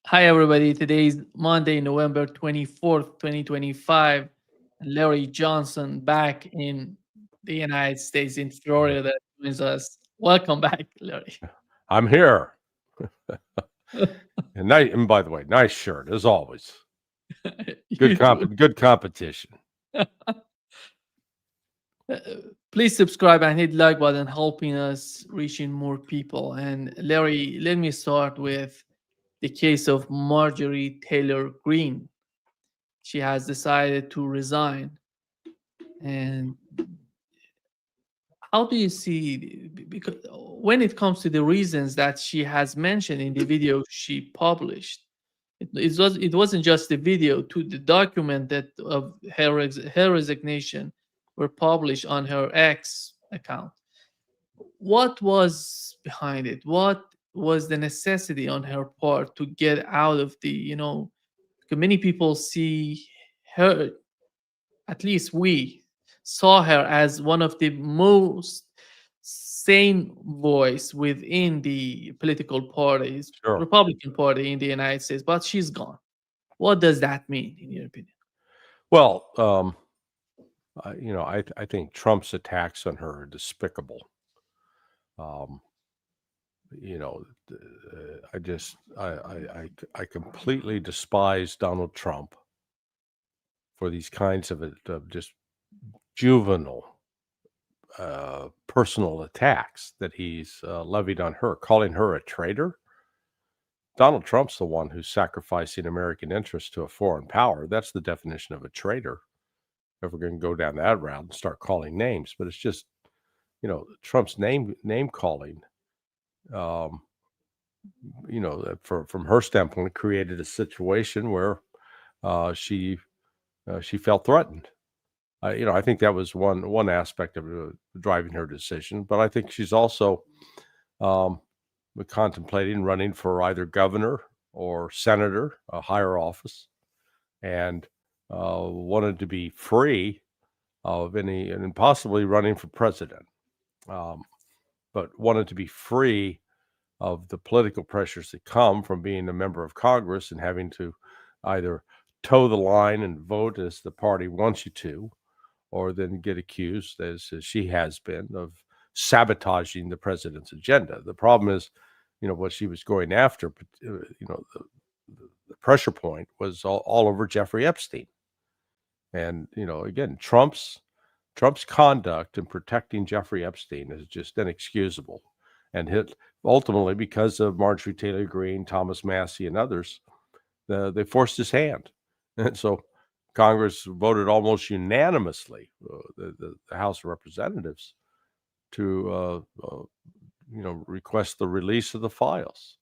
Hi, everybody. Today is Monday, November 24th, 2025. Larry Johnson back in the United States, in Florida, joins us. Welcome back, Larry. I'm here. And by the way, nice shirt as always. You too. Good competition. Please subscribe and hit like button, helping us reaching more people. And Larry, let me start with the case of Marjorie Taylor Greene. She has decided to resign. And how do you see, because when it comes to the reasons that she has mentioned in the video she published, it wasn't just the video, to the document that of her resignation were published on her X account. What was behind it? What was the necessity on her part to get out of the, because many people see her, at least we saw her as one of the most sane voice within the political parties, Sure. Republican Party in the United States, but she's gone. What does that mean, in your opinion? Well, I think Trump's attacks on her are despicable. Um, you know, I completely despise Donald Trump for these kinds of just juvenile personal attacks that he's levied on her, calling her a traitor. Donald Trump's the one who's sacrificing American interests to a foreign power. That's the definition of a traitor. If we're going to go down that route and start calling names, but it's just, Trump's name calling, um, from her standpoint, created a situation where she felt threatened. I think that was one aspect of driving her decision. But I think she's also um, contemplating running for either governor or senator, a higher office, and wanted to be free of any, and possibly running for president, um, but wanted to be free of the political pressures that come from being a member of Congress and having to either toe the line and vote as the party wants you to, or then get accused, as she has been, of sabotaging the president's agenda. The problem is, what she was going after, the pressure point was all over Jeffrey Epstein. And, again, Trump's conduct in protecting Jeffrey Epstein is just inexcusable. And ultimately, because of Marjorie Taylor Greene, Thomas Massey, and others, they forced his hand. And so Congress voted almost unanimously, the House of Representatives, to request the release of the files.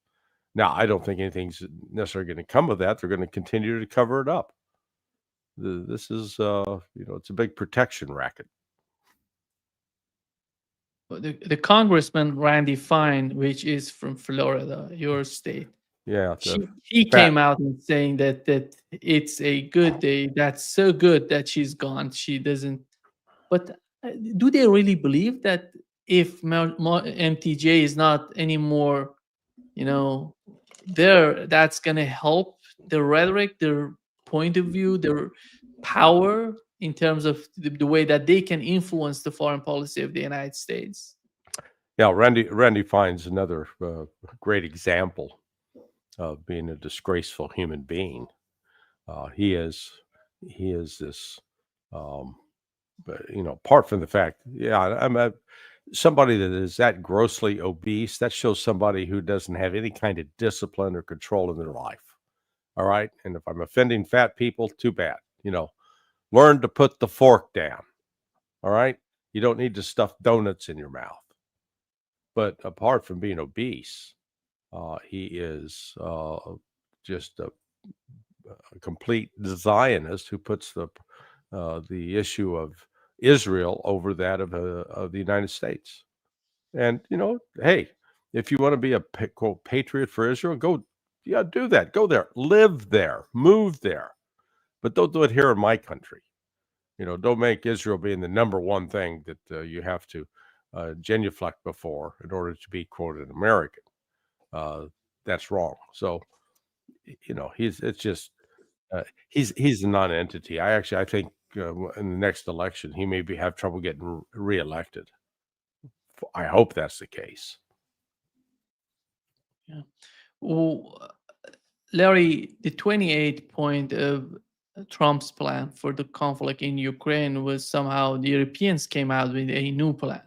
Now, I don't think anything's necessarily going to come of that. They're going to continue to cover it up. This is, it's a big protection racket. The Congressman Randy Fine, which is from Florida, your state. Yeah, He came out and saying that it's a good day. That's so good that she's gone. She doesn't. But do they really believe that if MTJ is not anymore, there, that's gonna help the rhetoric, their point of view, their power in terms of the way that they can influence the foreign policy of the United States? Yeah, Randy Fine's another great example of being a disgraceful human being. He is this, apart from the fact, I'm somebody that is that grossly obese. That shows somebody who doesn't have any kind of discipline or control in their life. All right, and if I'm offending fat people, too bad. Learn to put the fork down. All right, you don't need to stuff donuts in your mouth. But apart from being obese, he is just a complete Zionist who puts the issue of Israel over that of the United States. And hey, if you want to be a quote patriot for Israel, go, do that. Go there, live there, move there, but don't do it here in my country. Don't make Israel being the number one thing that you have to genuflect before in order to be quoted American. That's wrong. So it's just he's a non-entity. I think in the next election he may have trouble getting reelected. I hope that's the case. Yeah. Well, Larry, the 28 point of Trump's plan for the conflict in Ukraine was somehow the Europeans came out with a new plan.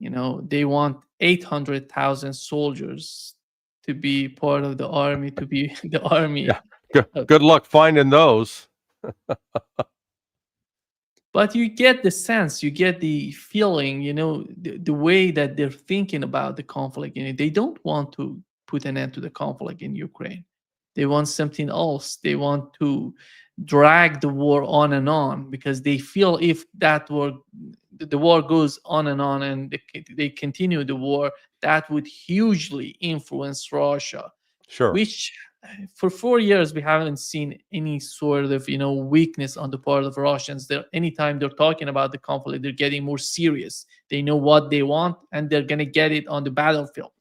They want 800,000 soldiers to be part of the army, to be the Yeah. army. Good luck finding those. But you get the sense, you get the feeling, the way that they're thinking about the conflict. They don't want to put an end to the conflict in Ukraine. They want something else. They want to drag the war on and on because they feel if the war goes on and on and they continue the war, that would hugely influence Russia, Sure. which for 4 years we haven't seen any sort of weakness on the part of Russians. Anytime they're talking about the conflict, they're getting more serious. They know what they want and they're going to get it on the battlefield.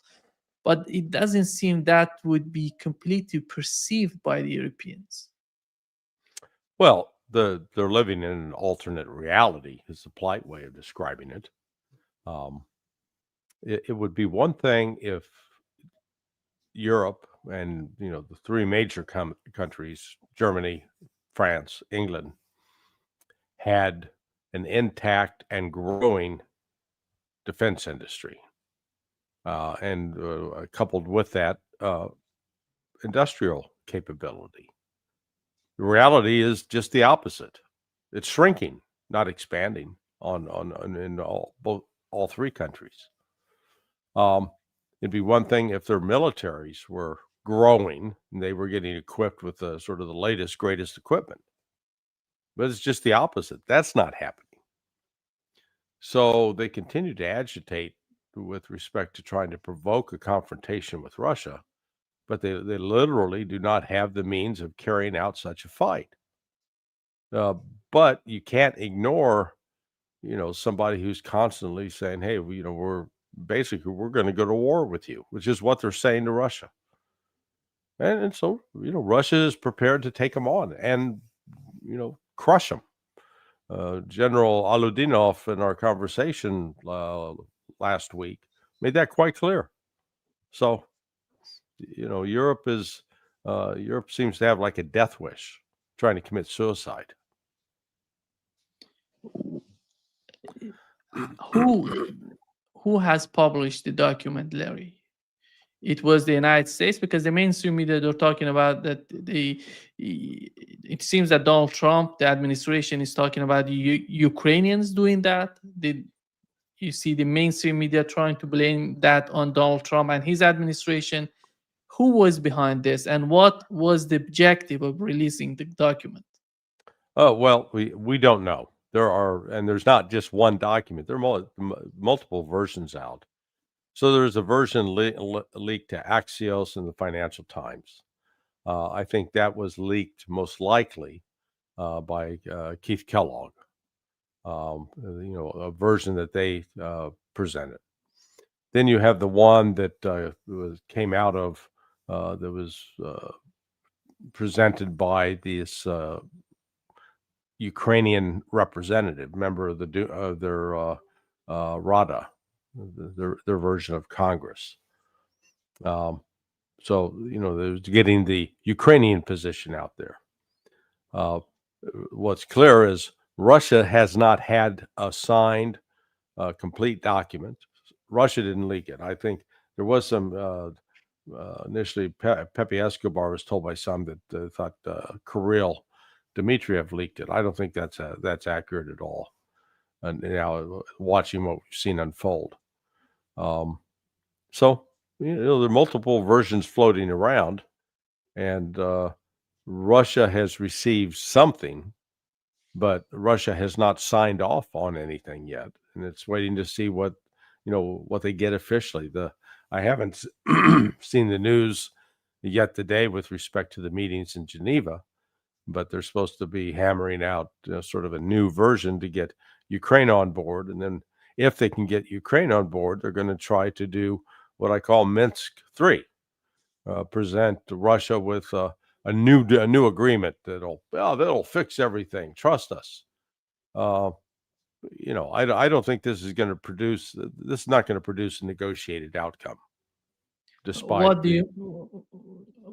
But it doesn't seem that would be completely perceived by the Europeans. Well, they're living in an alternate reality is the polite way of describing it. It would be one thing if Europe and the three major countries, Germany, France, England, had an intact and growing defense industry, and coupled with that, industrial capability. The reality is just the opposite. It's shrinking, not expanding in all three countries. It'd be one thing if their militaries were growing and they were getting equipped with the sort of the latest, greatest equipment. But it's just the opposite. That's not happening. So they continue to agitate with respect to trying to provoke a confrontation with Russia, but they literally do not have the means of carrying out such a fight. But you can't ignore, somebody who's constantly saying, "Hey, we're going to go to war with you," which is what they're saying to Russia. And so, Russia is prepared to take them on and, crush them. General Aludinov in our conversation last week made that quite clear. So, Europe seems to have like a death wish, trying to commit suicide. Who has published the document, Larry? It was the United States, because the mainstream media, they're talking about that it seems that Donald Trump, the administration, is talking about the Ukrainians doing that. You see the mainstream media trying to blame that on Donald Trump and his administration. Who was behind this, and what was the objective of releasing the document? Oh, well, we don't know. There's not just one document. There are multiple versions out. So there's a version leaked to Axios and the Financial Times. I think that was leaked most likely by Keith Kellogg. A version that they presented. Then you have the one that came out of that was presented by this Ukrainian representative, member of their Rada, their version of Congress. So there's getting the Ukrainian position out there. What's clear is Russia has not had a signed, complete document. Russia didn't leak it. I think there was some initially. Pepe Escobar was told by some that thought Kirill Dmitriev leaked it. I don't think that's accurate at all. And now watching what we've seen unfold, so there are multiple versions floating around, and Russia has received something, but Russia has not signed off on anything yet, and it's waiting to see what they get officially. I haven't seen the news yet today with respect to the meetings in Geneva, but they're supposed to be hammering out sort of a new version to get Ukraine on board, and then if they can get Ukraine on board, they're going to try to do what I call Minsk 3, present Russia with a new agreement that'll fix everything. Trust us. I don't think this is going to produce. This is not going to produce a negotiated outcome, despite What do the. you Go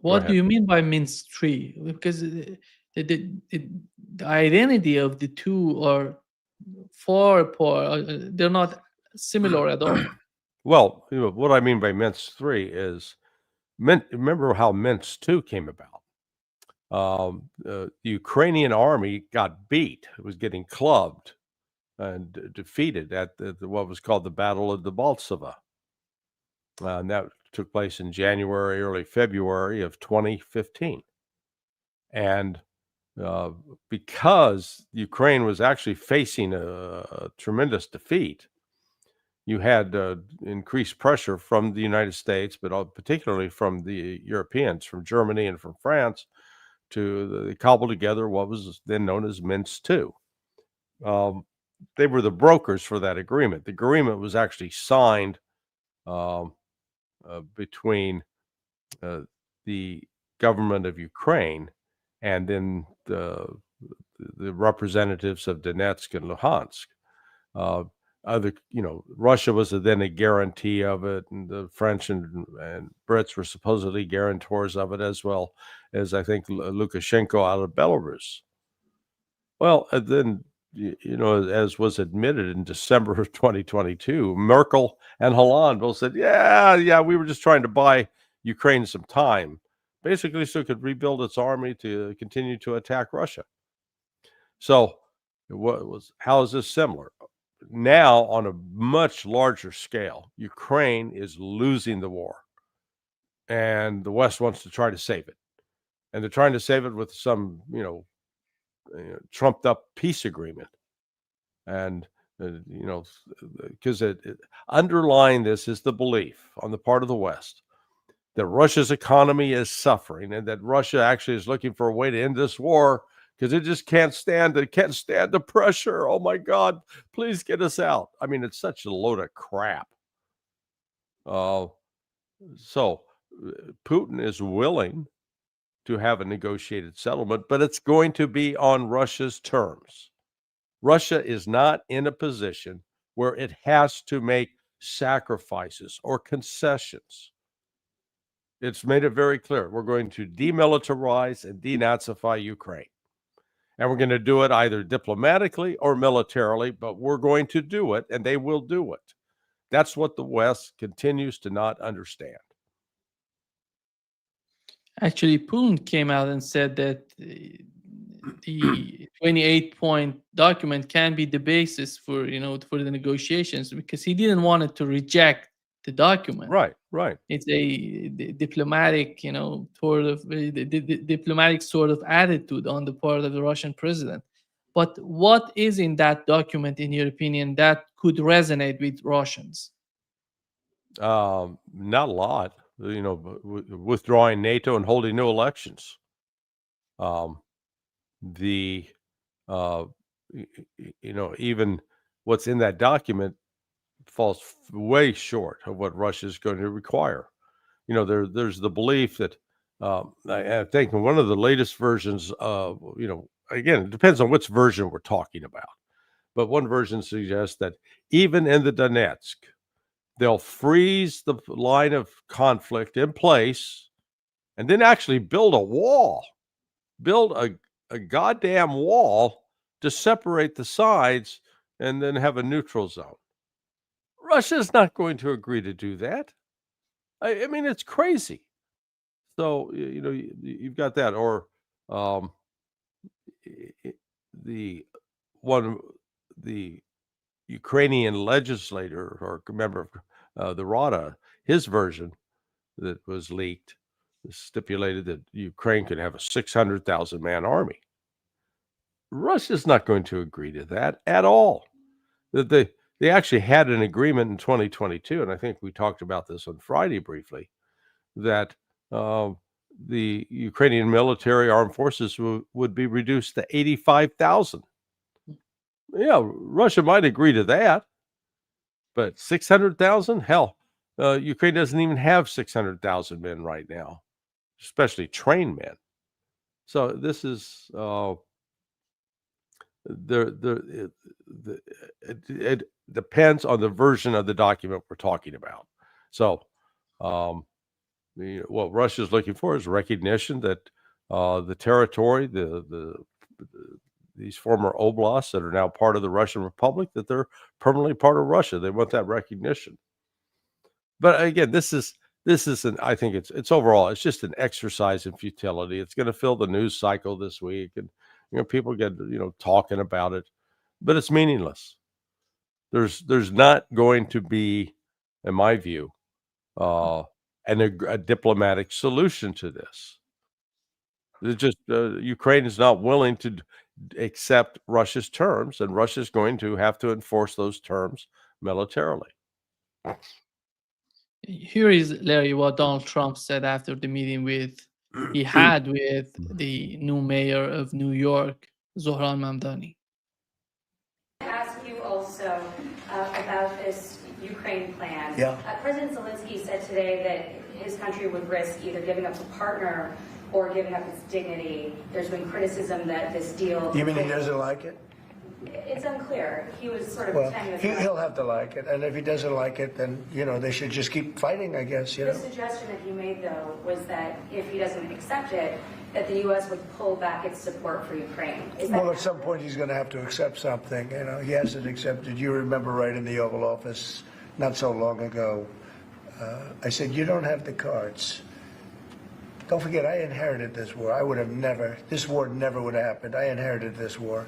what do ahead. you mean by Minsk three? Because the identity of the two are far apart. They're not similar at all. Well, what I mean by Minsk 3 is remember how Minsk 2 came about. The Ukrainian army got beat. It was getting clubbed and defeated at what was called the Battle of Debaltseve. And that took place in January, early February of 2015. And because Ukraine was actually facing a tremendous defeat, you had increased pressure from the United States, but particularly from the Europeans, from Germany and from France, to cobble together what was then known as Minsk II. They were the brokers for that agreement. The agreement was actually signed between the government of Ukraine and then the representatives of Donetsk and Luhansk. Russia was then a guarantee of it, and the French and Brits were supposedly guarantors of it, as well as I think Lukashenko out of Belarus. Well, and then, as was admitted in December of 2022, Merkel and Hollande both said, yeah, we were just trying to buy Ukraine some time, basically so it could rebuild its army to continue to attack Russia. So how is this similar? Now, on a much larger scale, Ukraine is losing the war, and the West wants to try to save it. And they're trying to save it with some, trumped up peace agreement. And, because underlying this is the belief on the part of the West that Russia's economy is suffering and that Russia actually is looking for a way to end this war because it just can't stand the pressure. Oh my God, please get us out. I mean, it's such a load of crap. So Putin is willing to have a negotiated settlement, but it's going to be on Russia's terms. Russia is not in a position where it has to make sacrifices or concessions. It's made it very clear. We're going to demilitarize and denazify Ukraine. And we're going to do it either diplomatically or militarily, but we're going to do it, and they will do it. That's what the West continues to not understand. Actually, Putin came out and said that the 28-point document can be the basis for the negotiations, because he didn't want it to reject the document. Right. It's a diplomatic, diplomatic sort of attitude on the part of the Russian president. But what is in that document, in your opinion, that could resonate with Russians? Not a lot. Withdrawing NATO and holding no elections. Even what's in that document falls way short of what Russia is going to require. There's the belief that I think one of the latest versions of, again, it depends on which version we're talking about. But one version suggests that even in the Donetsk, they'll freeze the line of conflict in place and then actually build a goddamn wall to separate the sides and then have a neutral zone. Russia's not going to agree to do that. I mean, it's crazy. So, you've got that. Or the Ukrainian legislator or member of the Rada, his version that was leaked stipulated that Ukraine could have a 600,000 man army. Russia's not going to agree to that at all. That they actually had an agreement in 2022, and I think we talked about this on Friday briefly, that the Ukrainian military armed forces would be reduced to 85,000. Yeah, Russia might agree to that, but 600,000? Hell, Ukraine doesn't even have 600,000 men right now. especially trained men. So this is it depends on the version of the document we're talking about. So what Russia's looking for is recognition that the territory, these former oblasts that are now part of the Russian Republic, that they're permanently part of Russia. They want that recognition. But again, this isn't. I think it's overall. It's just an exercise in futility. It's going to fill the news cycle this week, and people get talking about it, but it's meaningless. There's not going to be, in my view, a diplomatic solution to this. It's just Ukraine is not willing to accept Russia's terms, and Russia's going to have to enforce those terms militarily. Here is, Larry, what Donald Trump said after the meeting he had with the new mayor of New York, Zohran Mamdani. Ask you also about this Ukraine plan. Yeah. President Zelensky said today that his country would risk either giving up a partner or giving up its dignity. There's been criticism that this deal... You mean he doesn't like it? It's unclear. He was sort of Well, pretending... he'll have to like it, and if he doesn't like it, then, they should just keep fighting, I guess, The suggestion that he made, though, was that if he doesn't accept it, that the U.S. would pull back its support for Ukraine. Well, at some point he's going to have to accept something. He hasn't accepted. You remember right in the Oval Office not so long ago, I said, you don't have the cards. Don't forget, I inherited this war. This war never would have happened. I inherited this war.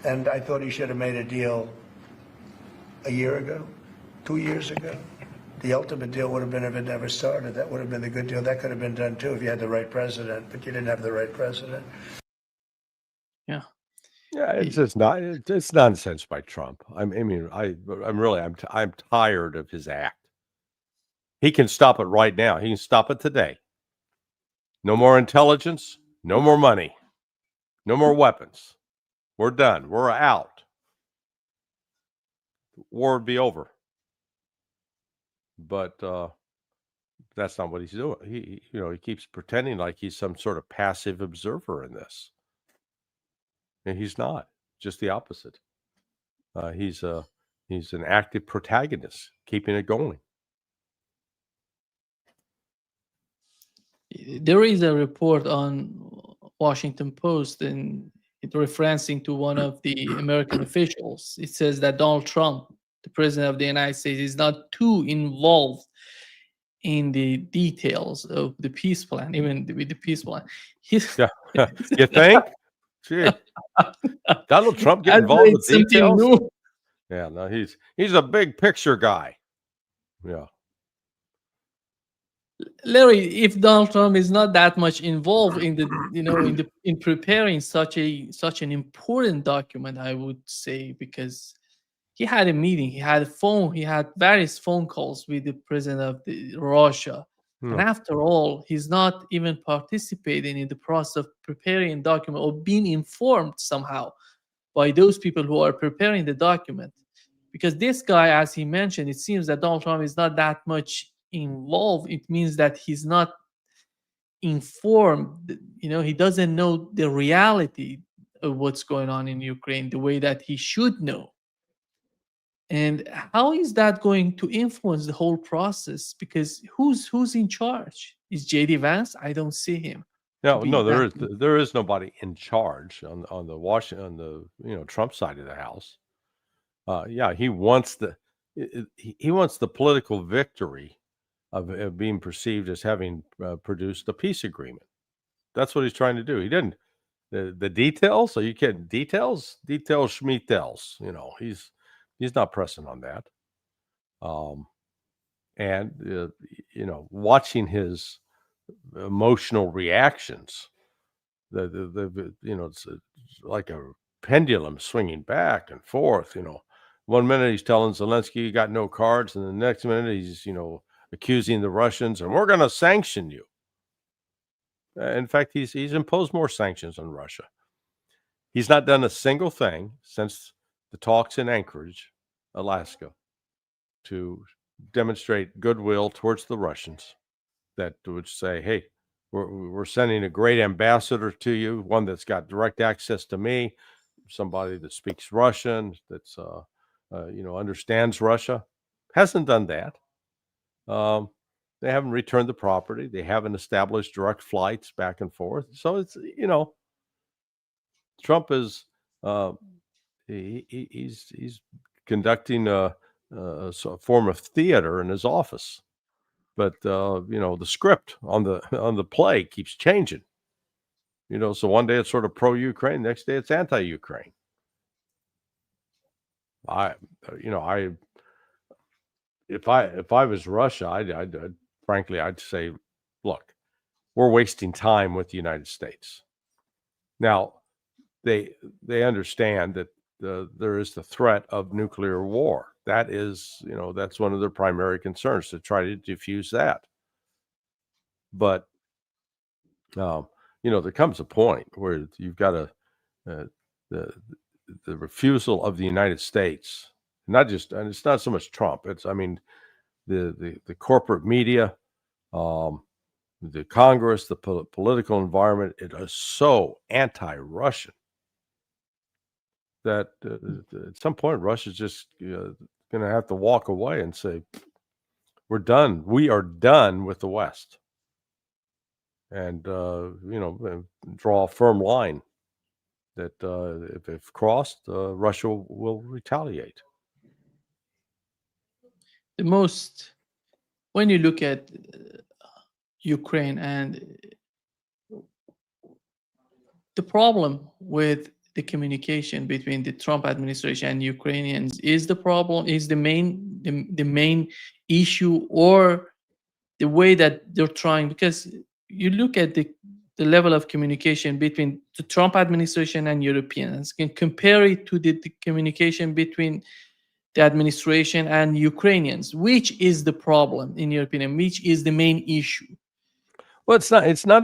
And I thought he should have made a deal a year ago, 2 years ago. The ultimate deal would have been if it never started. That would have been the good deal. That could have been done too if you had the right president, but you didn't have the right president. Yeah. Yeah, it's just not. It's nonsense by Trump. I'm tired of his act. He can stop it right now. He can stop it today. No more intelligence. No more money. No more weapons. We're done. We're out. War would be over. But that's not what he's doing. He keeps pretending like he's some sort of passive observer in this, and he's not. Just the opposite. He's an active protagonist, keeping it going. There is a report on Washington Post, and it referencing to one of the American officials. It says that Donald Trump, the president of the United States, is not too involved in the details of the peace plan, even with the peace plan. Yeah. You think? Gee. Donald Trump get involved with details? New. Yeah, no, he's a big picture guy. Yeah. Larry, if Donald Trump is not that much involved in the in preparing such an important document, I would say, because he had a meeting, he had various phone calls with the president of Russia, and after all, he's not even participating in the process of preparing a document or being informed somehow by those people who are preparing the document. Because this guy, as he mentioned, it seems that Donald Trump is not that much involved. It means that he's not informed. He doesn't know the reality of what's going on in Ukraine the way that he should know. And how is that going to influence the whole process? Because who's in charge? Is JD Vance? I don't see him. No, there is nobody in charge on the Trump side of the house. Yeah, he wants the political victory of being perceived as having produced a peace agreement. That's what he's trying to do. He didn't the details. Are you kidding? Details, schmeatels. He's not pressing on that. And watching his emotional reactions, it's like a pendulum swinging back and forth. 1 minute he's telling Zelensky you got no cards, and the next minute he's accusing the Russians, and we're going to sanction you. In fact, he's imposed more sanctions on Russia. He's not done a single thing since the talks in Anchorage, Alaska, to demonstrate goodwill towards the Russians that would say, hey, we're sending a great ambassador to you, one that's got direct access to me, somebody that speaks Russian, that's understands Russia. Hasn't done that. They haven't returned the property. They haven't established direct flights back and forth. So it's Trump is he's conducting a form of theater in his office, but the script on the play keeps changing. So one day it's sort of pro-Ukraine, next day it's anti-Ukraine. If I was Russia, I'd frankly I'd say, look, we're wasting time with the United States. Now, they understand that there is the threat of nuclear war. That is, that's one of their primary concerns, to try to defuse that. But there comes a point where you've got the refusal of the United States, and it's not so much Trump. The corporate media, the Congress, the political environment. It is so anti-Russian that at some point Russia's just going to have to walk away and say, "We're done. We are done with the West," and draw a firm line that if crossed, Russia will retaliate. When you look at Ukraine, and the problem with the communication between the Trump administration and Ukrainians is the main issue, or the way that they're trying. Because you look at the level of communication between the Trump administration and Europeans, can compare it to the communication between the administration and Ukrainians. Which is the problem in your opinion? Which is the main issue? Well, it's not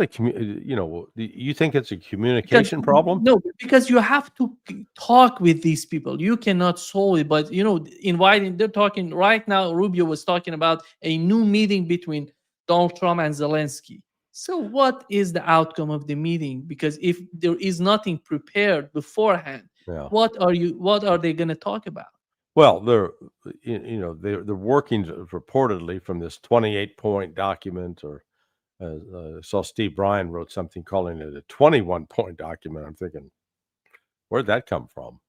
you think it's a communication problem? No, because you have to talk with these people. You cannot solve it, but they're talking right now. Rubio was talking about a new meeting between Donald Trump and Zelensky. So what is the outcome of the meeting? Because if there is nothing prepared beforehand, Yeah. what are they going to talk about? Well, they're working reportedly from this 28-point document, or I saw Steve Bryan wrote something calling it a 21-point document. I'm thinking, where'd that come from?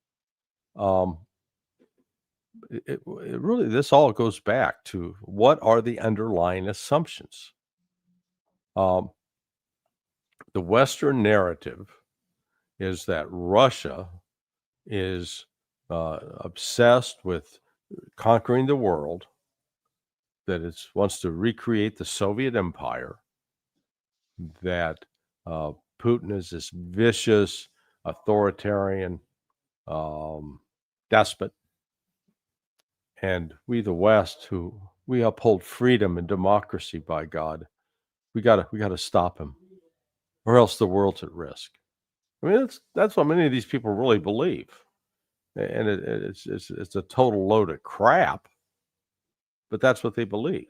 It really, this all goes back to what are the underlying assumptions. The Western narrative is that Russia is obsessed with conquering the world, that it wants to recreate the Soviet Empire, that Putin is this vicious, authoritarian despot, and we, the West, we uphold freedom and democracy, by God, we gotta stop him, or else the world's at risk. I mean, that's what many of these people really believe, and it's a total load of crap, but that's what they believe.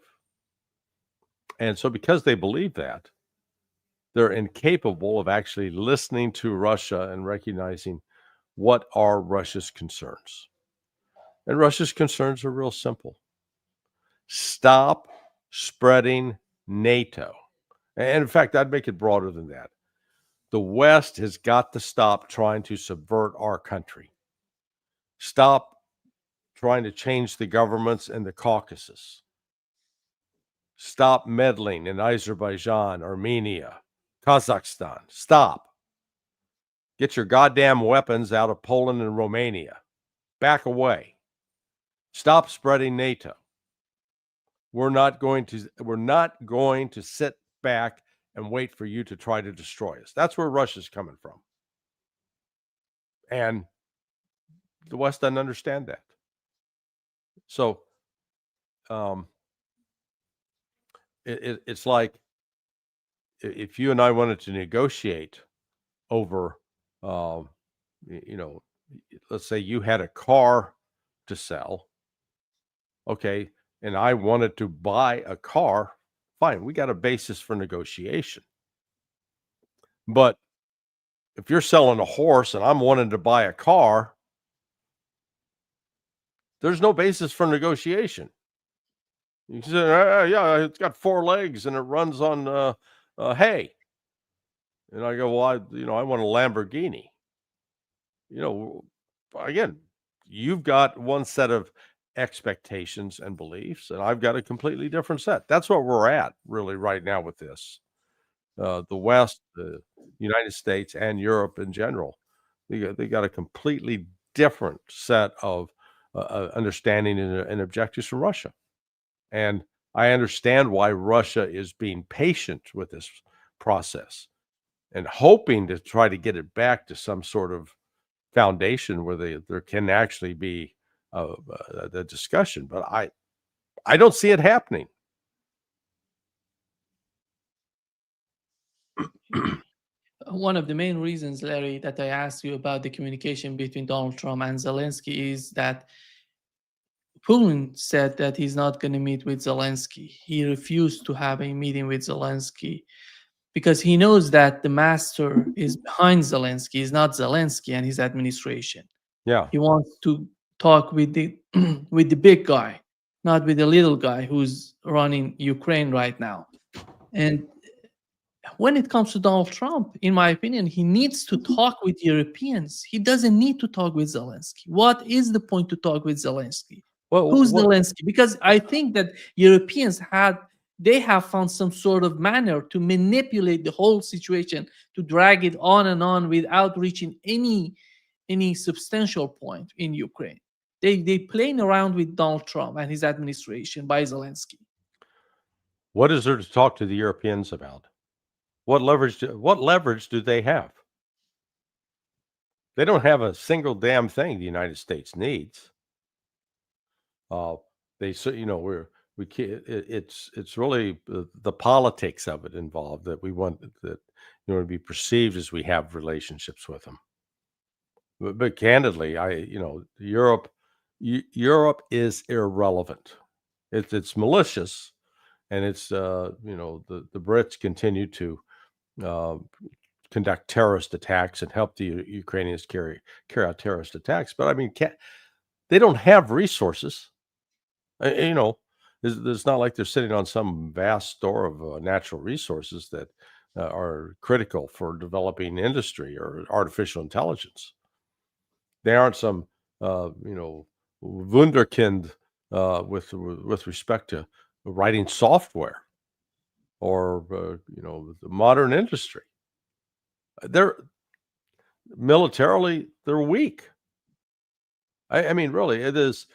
And so, because they believe that, they're incapable of actually listening to Russia and recognizing what are Russia's concerns. And Russia's concerns are real simple. Stop spreading NATO. And in fact, I'd make it broader than that. The West has got to stop trying to subvert our country. Stop trying to change the governments in the Caucasus. Stop meddling in Azerbaijan, Armenia, Kazakhstan. Stop. Get your goddamn weapons out of Poland and Romania. Back away. Stop spreading NATO. We're not going to sit back and wait for you to try to destroy us. That's where Russia's coming from. And the West doesn't understand that. So it's like if you and I wanted to negotiate over, let's say you had a car to sell, okay, and I wanted to buy a car, fine, we got a basis for negotiation. But if you're selling a horse and I'm wanting to buy a car, there's no basis for negotiation. You say, yeah, it's got 4 legs and it runs on hay. And I go, well, I want a Lamborghini. You know, again, you've got one set of expectations and beliefs, and I've got a completely different set. That's what we're at really right now with this. The West, the United States, and Europe in general, they got a completely different set of understanding and objectives from Russia. And I understand why Russia is being patient with this process and hoping to try to get it back to some sort of foundation where there can actually be the discussion. But I don't see it happening. One of the main reasons, Larry, that I asked you about the communication between Donald Trump and Zelensky is that Putin said that he's not going to meet with Zelensky. He refused to have a meeting with Zelensky because he knows that the master is behind Zelensky, is not Zelensky and his administration. Yeah. He wants to talk with the with the big guy, not with the little guy who's running Ukraine right now. And when it comes to Donald Trump, in my opinion, he needs to talk with Europeans. He doesn't need to talk with Zelensky. What is the point to talk with Zelensky? Well, Who's Zelensky? Because I think that Europeans have found some sort of manner to manipulate the whole situation, to drag it on and on without reaching any substantial point in Ukraine. They playing around with Donald Trump and his administration by Zelensky. what is there to talk to the Europeans about? What leverage do they have? They don't have a single damn thing the United States needs. We can't, it's really the politics of it involved that we want that to be perceived as we have relationships with them. But candidly, Europe is irrelevant. It's malicious, and it's the Brits continue to uh, conduct terrorist attacks and help the Ukrainians carry out terrorist attacks. But I mean, they don't have resources. It's not like they're sitting on some vast store of natural resources that are critical for developing industry or artificial intelligence. They aren't some, wunderkind with respect to writing software or the modern industry. They're militarily they're weak. I mean, really, it is.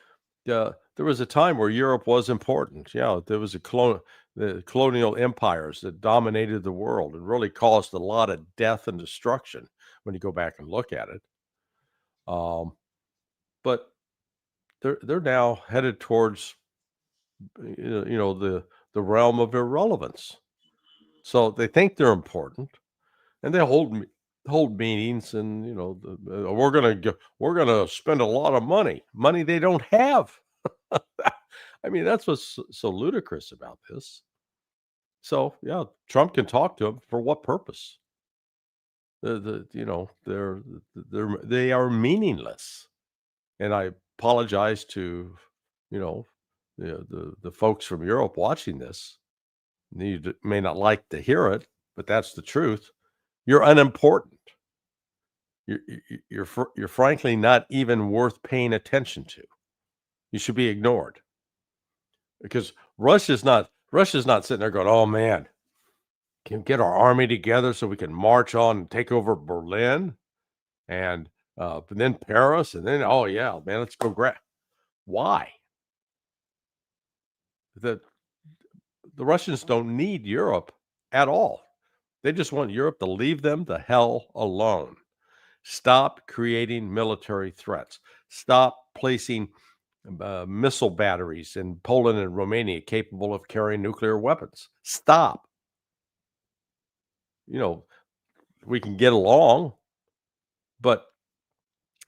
There was a time where Europe was important. Yeah, there was the colonial empires that dominated the world and really caused a lot of death and destruction when you go back and look at it. Um, but they're now headed towards the realm of irrelevance. So they think they're important, and they hold meetings, and we're gonna spend a lot of money they don't have. I mean, that's what's so ludicrous about this. So yeah, Trump can talk to them for what purpose? They are meaningless, and I apologize to you know the folks from Europe watching this. You may not like to hear it, but that's the truth. You're unimportant. You're frankly not even worth paying attention to. You should be ignored because Russia's not sitting there going, "Oh man, can we get our army together so we can march on and take over Berlin and then Paris and then oh yeah, man, let's go grab." Why? The the Russians don't need Europe at all. They just want Europe to leave them the hell alone. Stop creating military threats. Stop placing missile batteries in Poland and Romania capable of carrying nuclear weapons. Stop. We can get along, but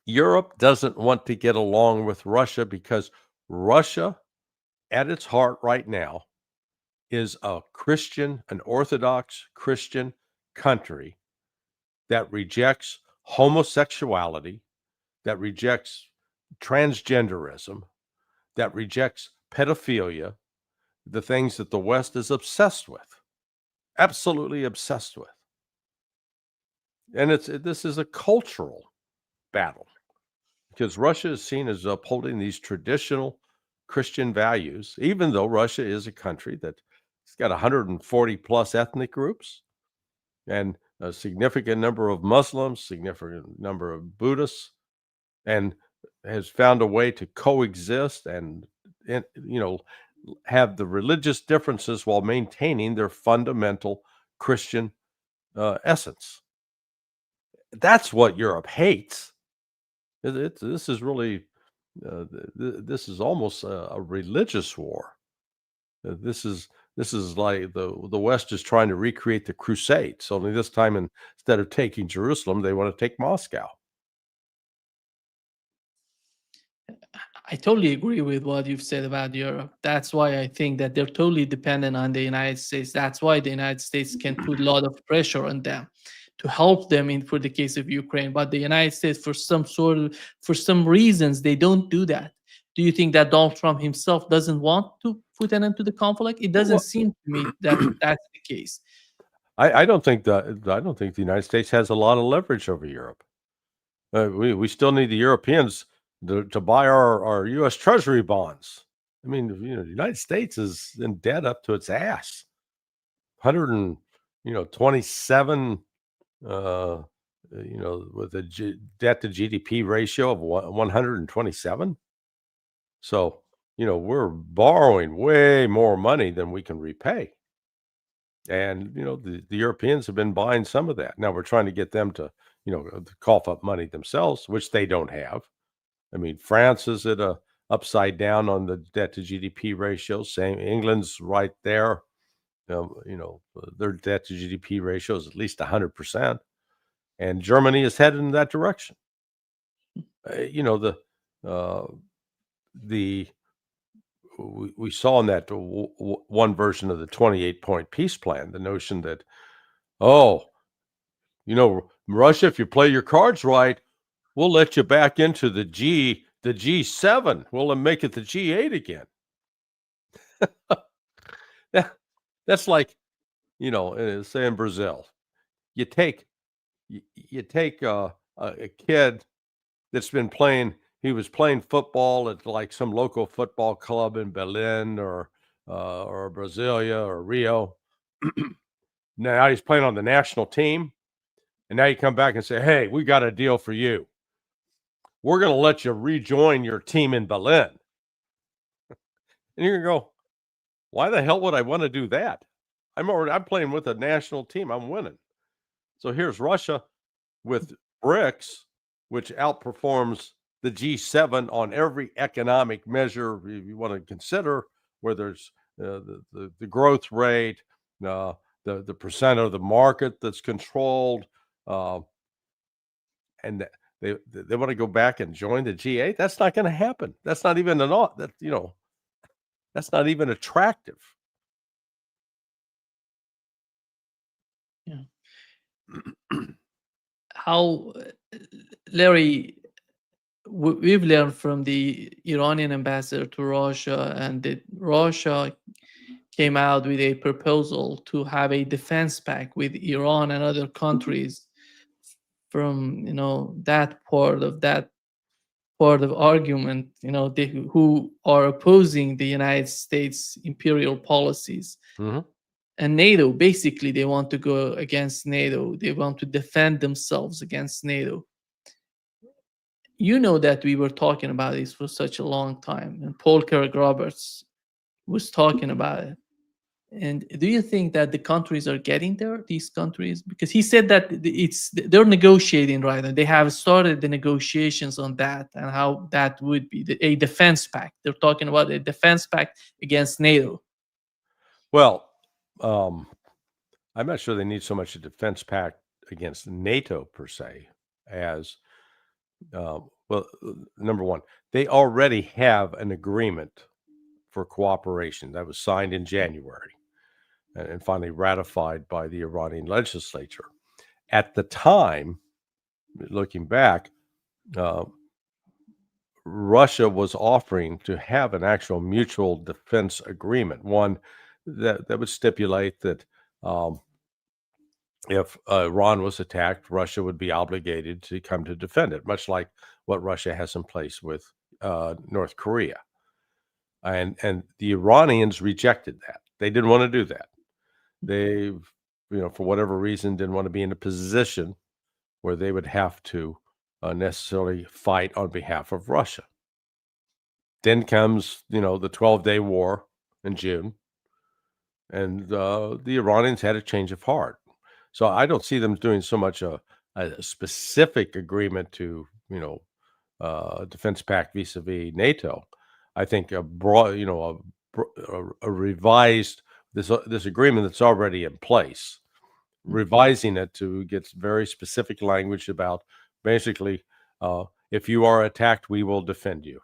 Europe doesn't want to get along with Russia because Russia, at its heart right now, is an Orthodox Christian country that rejects homosexuality, that rejects transgenderism, that rejects pedophilia, the things that the West is obsessed with, absolutely obsessed with. And this is a cultural battle because Russia is seen as upholding these traditional Christian values, even though Russia is a country that's got 140 plus ethnic groups and a significant number of Muslims, significant number of Buddhists, and has found a way to coexist and have the religious differences while maintaining their fundamental Christian essence. That's what Europe hates. This is really, this is almost a religious war. This is like the West is trying to recreate the Crusades. Only this time, instead of taking Jerusalem, they want to take Moscow. I totally agree with what you've said about Europe. That's why I think that they're totally dependent on the United States. That's why the United States can put a lot of pressure on them to help them in for the case of Ukraine. But the United States, for some reasons, they don't do that. Do you think that Donald Trump himself doesn't want to put an end to the conflict? It doesn't seem to me that that's the case. I don't think the United States has a lot of leverage over Europe. We still need the Europeans to buy our U.S. Treasury bonds. I mean, the United States is in debt up to its ass. 127, with a debt to GDP ratio of 127. So, we're borrowing way more money than we can repay. And, the Europeans have been buying some of that. Now we're trying to get them to cough up money themselves, which they don't have. I mean, France is at a upside down on the debt to GDP ratio. Same, England's right there. Their debt to GDP ratio is at least 100%, and Germany is headed in that direction. We saw in that one version of the 28-point peace plan the notion that, Russia, if you play your cards right, we'll let you back into the G7. We'll make it the G8 again. That's like, say in Brazil, you take a kid that's been playing. He was playing football at like some local football club in Berlin or Brasilia or Rio. Now he's playing on the national team. And now you come back and say, hey, we got a deal for you. We're going to let you rejoin your team in Berlin. And you're going to go, why the hell would I want to do that? I'm playing with a national team. I'm winning. So here's Russia with BRICS, which outperforms the G7 on every economic measure you want to consider, where there's the growth rate, the percent of the market that's controlled, and they want to go back and join the G8. That's not going to happen. That's not even that's not even attractive. Yeah. How, Larry, we've learned from the Iranian ambassador to Russia, and that Russia came out with a proposal to have a defense pact with Iran and other countries from that part of argument, who are opposing the United States imperial policies. Mm-hmm. And NATO, basically, they want to go against NATO. They want to defend themselves against NATO. That we were talking about this for such a long time, and Paul Kerrick-Roberts was talking about it. And do you think that the countries are getting there, these countries? Because he said that they're negotiating right now. They have started the negotiations on that and how that would be a defense pact. They're talking about a defense pact against NATO. Well, I'm not sure they need so much a defense pact against NATO per se as, number one, they already have an agreement for cooperation that was signed in January and finally ratified by the Iranian legislature. At the time, looking back, uh, Russia was offering to have an actual mutual defense agreement, one that would stipulate that if Iran was attacked, Russia would be obligated to come to defend it, much like what Russia has in place with North Korea. And the Iranians rejected that. They didn't want to do that. They, for whatever reason, didn't want to be in a position where they would have to necessarily fight on behalf of Russia. Then comes, the 12-day war in June, and the Iranians had a change of heart. So I don't see them doing so much a specific agreement to, defense pact vis-a-vis NATO. I think a broad, a revised this agreement that's already in place, revising it to get very specific language about basically, if you are attacked, we will defend you.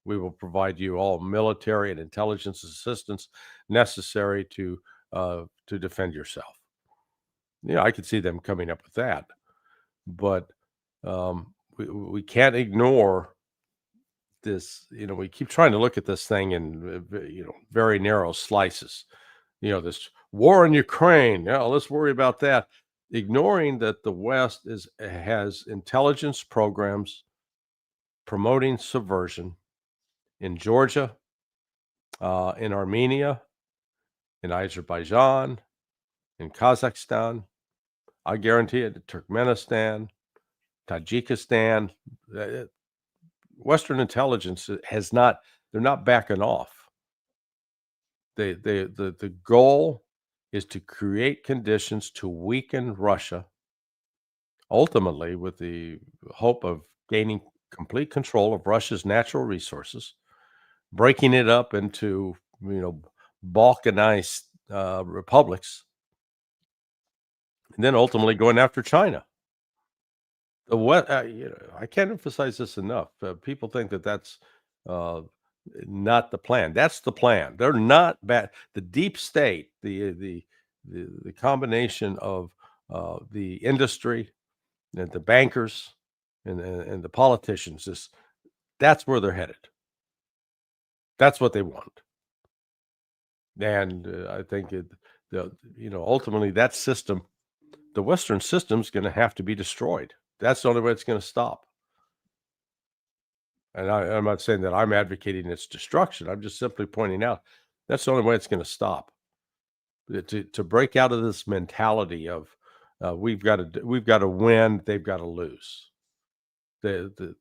We will provide you all military and intelligence assistance necessary to defend yourself. I could see them coming up with that, but we can't ignore this. We keep trying to look at this thing in very narrow slices. This war in Ukraine. Yeah, let's worry about that. Ignoring that the West has intelligence programs promoting subversion in Georgia, in Armenia, in Azerbaijan, in Kazakhstan. I guarantee it, Turkmenistan, Tajikistan. Western intelligence has not, they're not backing off. The goal is to create conditions to weaken Russia, ultimately with the hope of gaining complete control of Russia's natural resources, breaking it up into, balkanized republics, and then ultimately going after China. I can't emphasize this enough. People think that that's not the plan. That's the plan. They're not bad. The deep state, the combination of the industry and the bankers and the politicians, that's where they're headed. That's what they want. And I think ultimately that system, the Western system, is going to have to be destroyed. That's the only way it's going to stop. And I'm not saying that I'm advocating its destruction. I'm just simply pointing out that's the only way it's going to stop. To break out of this mentality of we've got to win, they've got to lose. The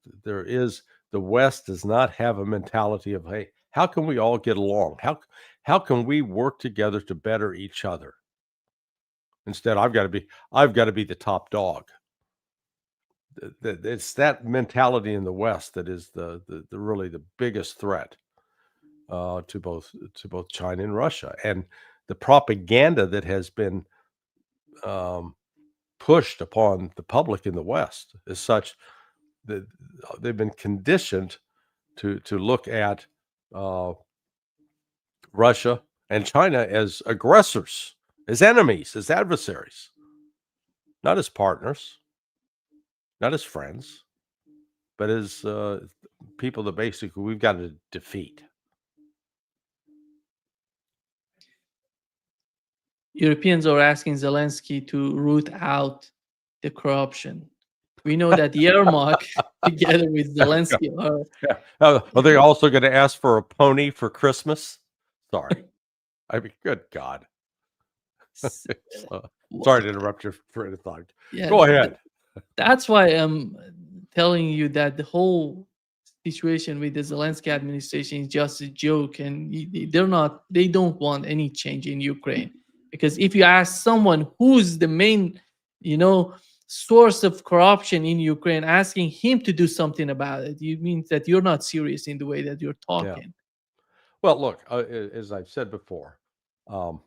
West does not have a mentality of, hey, how can we all get along? How can we work together to better each other? Instead, I've got to be the top dog. It's that mentality in the West that is the really the biggest threat to both China and Russia, and the propaganda that has been pushed upon the public in the West is such that they've been conditioned to look at Russia and China as aggressors, as enemies, as adversaries, not as partners, not as friends, but as people that basically we've got to defeat. Europeans are asking Zelensky to root out the corruption. We know that Yermak, together with Zelensky, Are they also going to ask for a pony for Christmas? Sorry. I mean, good God. Sorry to interrupt your train of thought. Yeah, Go ahead. That's why I'm telling you that the whole situation with the Zelensky administration is just a joke, and they don't want any change in Ukraine. Because if you ask someone who's the main, source of corruption in Ukraine, asking him to do something about it, it means that you're not serious in the way that you're talking. Yeah. Well, look, as I've said before, an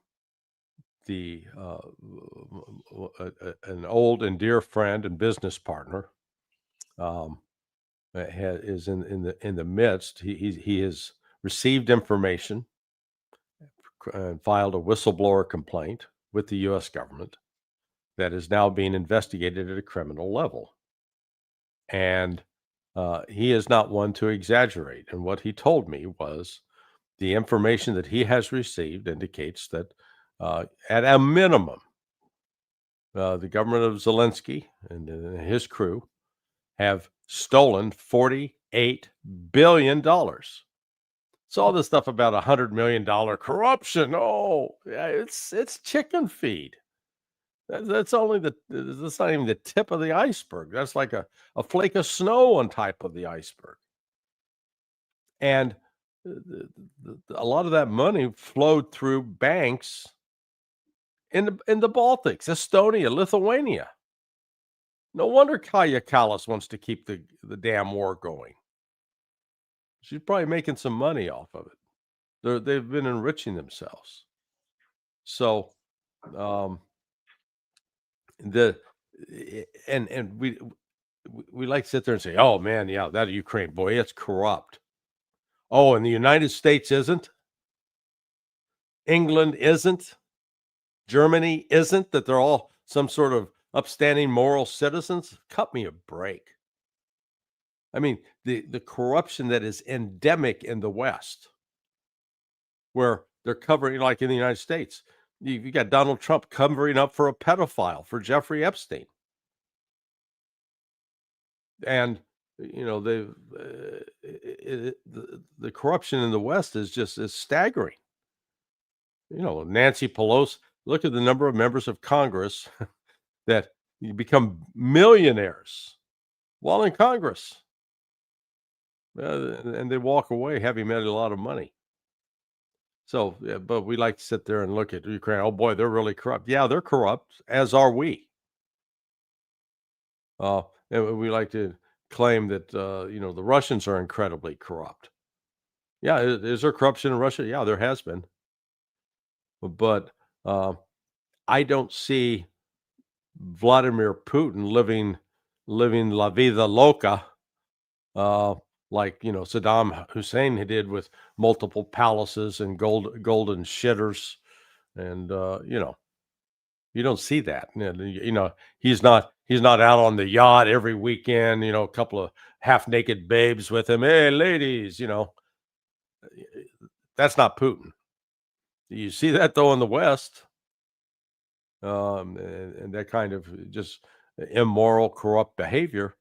old and dear friend and business partner is in the midst. He has received information and filed a whistleblower complaint with the U.S. government. that is now being investigated at a criminal level. And he is not one to exaggerate. And what he told me was the information that he has received indicates that at a minimum, the government of Zelensky and his crew have stolen $48 billion. So all this stuff about $100 million corruption, oh, yeah, it's chicken feed. That's only that's not even the tip of the iceberg. That's like a flake of snow on top of the iceberg. And a lot of that money flowed through banks in the Baltics, Estonia, Lithuania. No wonder Kaya Kallas wants to keep the damn war going. She's probably making some money off of it. They've been enriching themselves. So and we like to sit there and say, oh man, yeah, that Ukraine, boy, it's corrupt. Oh, and the United States isn't. England isn't. Germany isn't, that they're all some sort of upstanding moral citizens. Cut me a break. I mean, the corruption that is endemic in the West, where they're covering, like in the United States, you got Donald Trump covering up for a pedophile, for Jeffrey Epstein. And, you know, the corruption in the West is staggering. You know, Nancy Pelosi, look at the number of members of Congress that become millionaires while in Congress. And they walk away having made a lot of money. So, yeah, but we like to sit there and look at Ukraine. Oh boy, they're really corrupt. Yeah, they're corrupt, as are we. And we like to claim that you know, the Russians are incredibly corrupt. Yeah, is there corruption in Russia? Yeah, there has been. But I don't see Vladimir Putin living la vida loca, like, you know, Saddam Hussein did, with multiple palaces and golden shitters, and you know, you don't see that. You know, he's not out on the yacht every weekend. You know, a couple of half naked babes with him. Hey, ladies, you know, that's not Putin. You see that though in the West, and that kind of just immoral, corrupt behavior.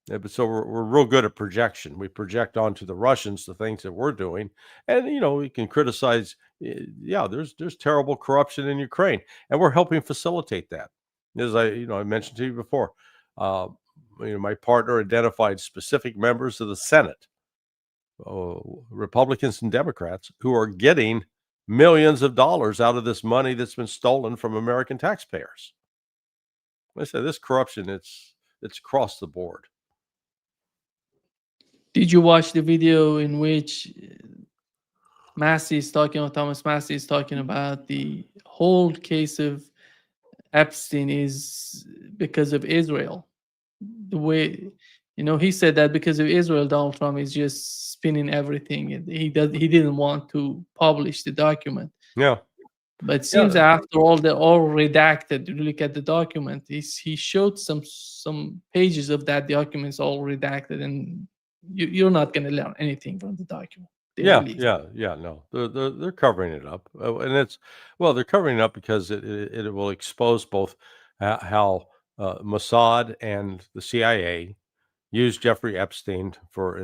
But so we're real good at projection. We project onto the Russians the things that we're doing, and you know, we can criticize. Yeah, there's terrible corruption in Ukraine, and we're helping facilitate that. As I mentioned to you before, you know, my partner identified specific members of the Senate, Republicans and Democrats, who are getting millions of dollars out of this money that's been stolen from American taxpayers. I said this corruption, it's across the board. Did you watch the video in which Massey is talking, or Thomas Massey is talking about the whole case of Epstein is because of Israel? The way, you know, he said that because of Israel, Donald Trump is just spinning everything. And he didn't want to publish the document. Yeah. But it seems that after all, they're all redacted. You look at the document. He showed some pages of that documents all redacted, and you're not going to learn anything from the document. Yeah. No, they're covering it up, and they're covering it up because it will expose both how Mossad and the CIA used Jeffrey Epstein for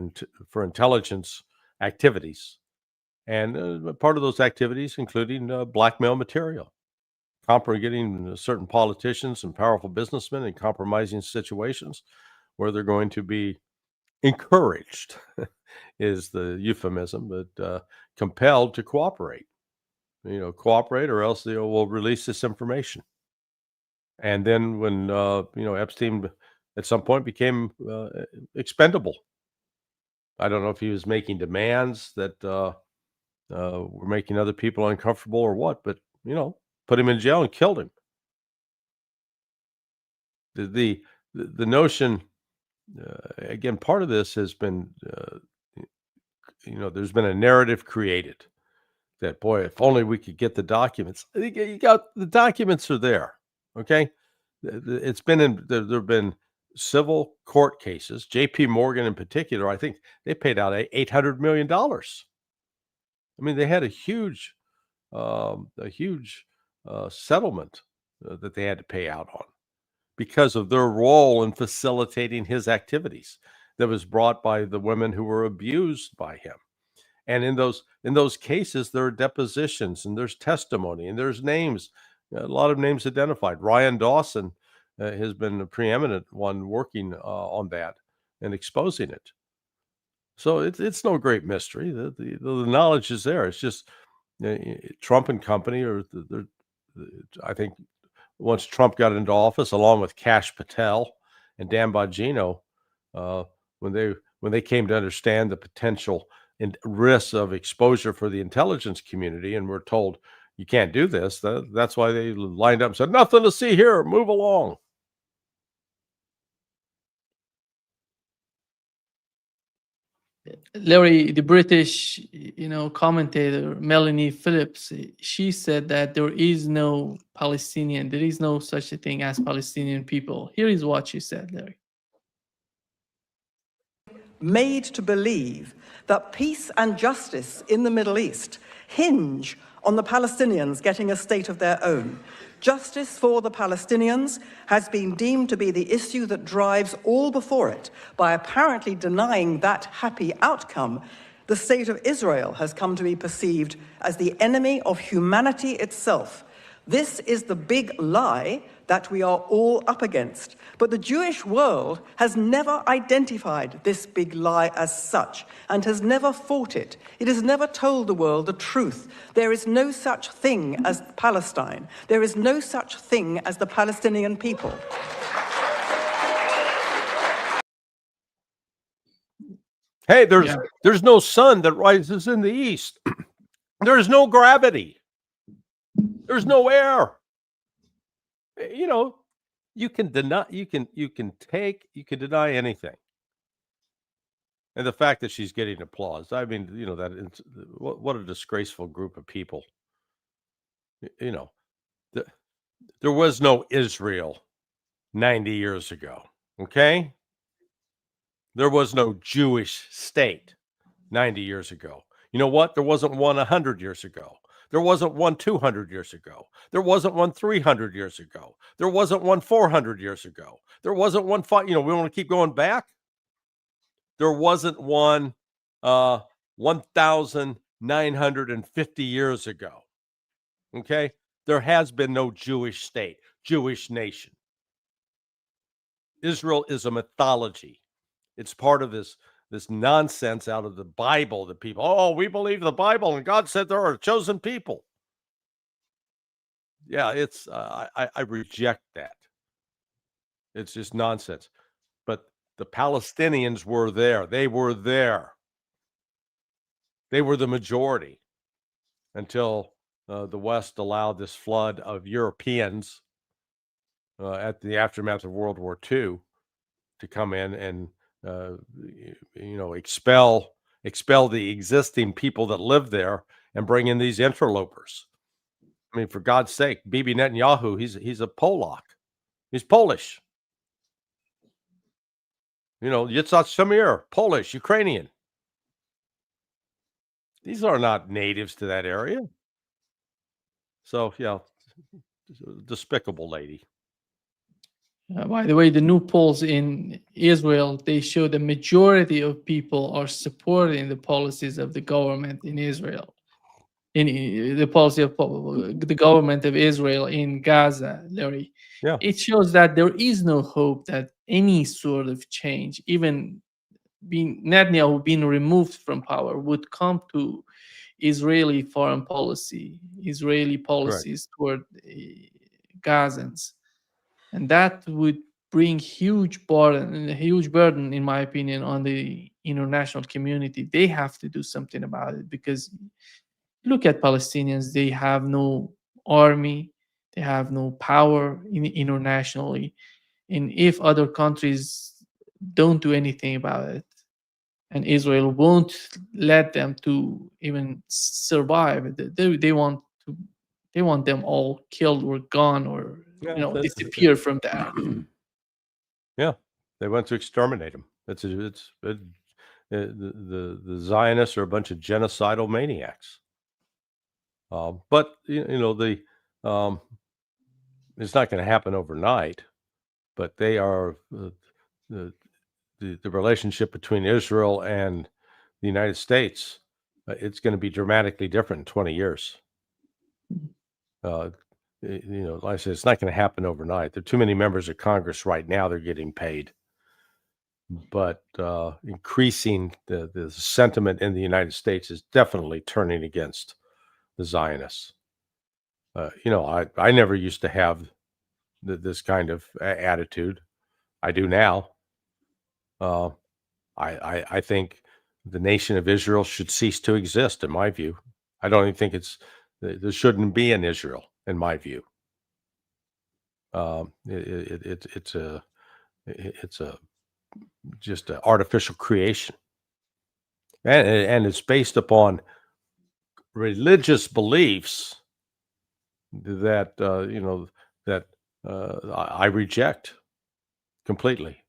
intelligence activities, and part of those activities including blackmail material, getting certain politicians and powerful businessmen in compromising situations where they're going to be encouraged is the euphemism, but compelled to cooperate. You know, cooperate, or else they will release this information. And then when you know, Epstein at some point became expendable. I don't know if he was making demands that were making other people uncomfortable or what, but you know, put him in jail and killed him. The notion, again, part of this has been, you know, there's been a narrative created that, boy, if only we could get the documents. You got the documents are there, okay? it's been in there have been civil court cases. J.P. Morgan in particular, I think they paid out $800 million. I mean, they had a huge settlement that they had to pay out on because of their role in facilitating his activities that was brought by the women who were abused by him. And in those cases, there are depositions and there's testimony and there's names, a lot of names identified. Ryan Dawson has been a preeminent one working on that and exposing it. So it's no great mystery. The knowledge is there. It's just Trump and company, I think once Trump got into office, along with Kash Patel and Dan Bongino, when they came to understand the potential and risks of exposure for the intelligence community, and were told you can't do this, that's why they lined up and said, nothing to see here, move along. Larry, the British, commentator Melanie Phillips, she said that there is no such a thing as Palestinian people. Here is what she said, Larry. Made to believe that peace and justice in the Middle East hinge on the Palestinians getting a state of their own. Justice for the Palestinians has been deemed to be the issue that drives all before it. By apparently denying that happy outcome, the state of Israel has come to be perceived as the enemy of humanity itself. This is the big lie that we are all up against. But the Jewish world has never identified this big lie as such and has never fought it. It has never told the world the truth. There is no such thing as Palestine. There is no such thing as the Palestinian people. Hey, there's no sun that rises in the east. There's no gravity. There's no air. You can deny anything. And the fact that she's getting applause, I mean, what a disgraceful group of people. There was no Israel 90 years ago, okay? There was no Jewish state 90 years ago. You know what? There wasn't one 100 years ago. There wasn't one 200 years ago. There wasn't one 300 years ago. There wasn't one 400 years ago. There wasn't one we want to keep going back. There wasn't one 1,950 years ago. Okay? There has been no Jewish state, Jewish nation. Israel is a mythology. It's part of this nonsense out of the Bible that people, we believe the Bible and God said there are a chosen people. Yeah, it's I reject that. It's just nonsense. But the Palestinians were there. They were there. They were the majority until the West allowed this flood of Europeans at the aftermath of World War II to come in and expel the existing people that live there and bring in these interlopers. I mean, for God's sake, Bibi Netanyahu, he's a Polak. He's Polish. Yitzhak Shamir, Polish, Ukrainian. These are not natives to that area. So, despicable lady. By the way, the new polls in Israel, they show the majority of people are supporting the policies of the government in Israel, in the policy of the government of Israel in Gaza, Larry. Yeah. It shows that there is no hope that any sort of change, even Netanyahu being removed from power, would come to Israeli foreign policy, Israeli policies toward Gazans. And that would bring huge burden, in my opinion, on the international community. They have to do something about it, because look at Palestinians. They have no army. They have no power internationally. And if other countries don't do anything about it, and Israel won't let them to even survive, they want them all killed or gone or disappear from the earth. Yeah, they went to exterminate them. The Zionists are a bunch of genocidal maniacs. But it's not going to happen overnight. But they are the relationship between Israel and the United States. It's going to be dramatically different in 20 years. Like I said, it's not going to happen overnight. There are too many members of Congress right now. They're getting paid. But increasing the sentiment in the United States is definitely turning against the Zionists. I never used to have this kind of attitude. I do now. I think the nation of Israel should cease to exist, in my view. I don't even think there shouldn't be an Israel, in my view. It's just an artificial creation, and it's based upon religious beliefs that I reject completely.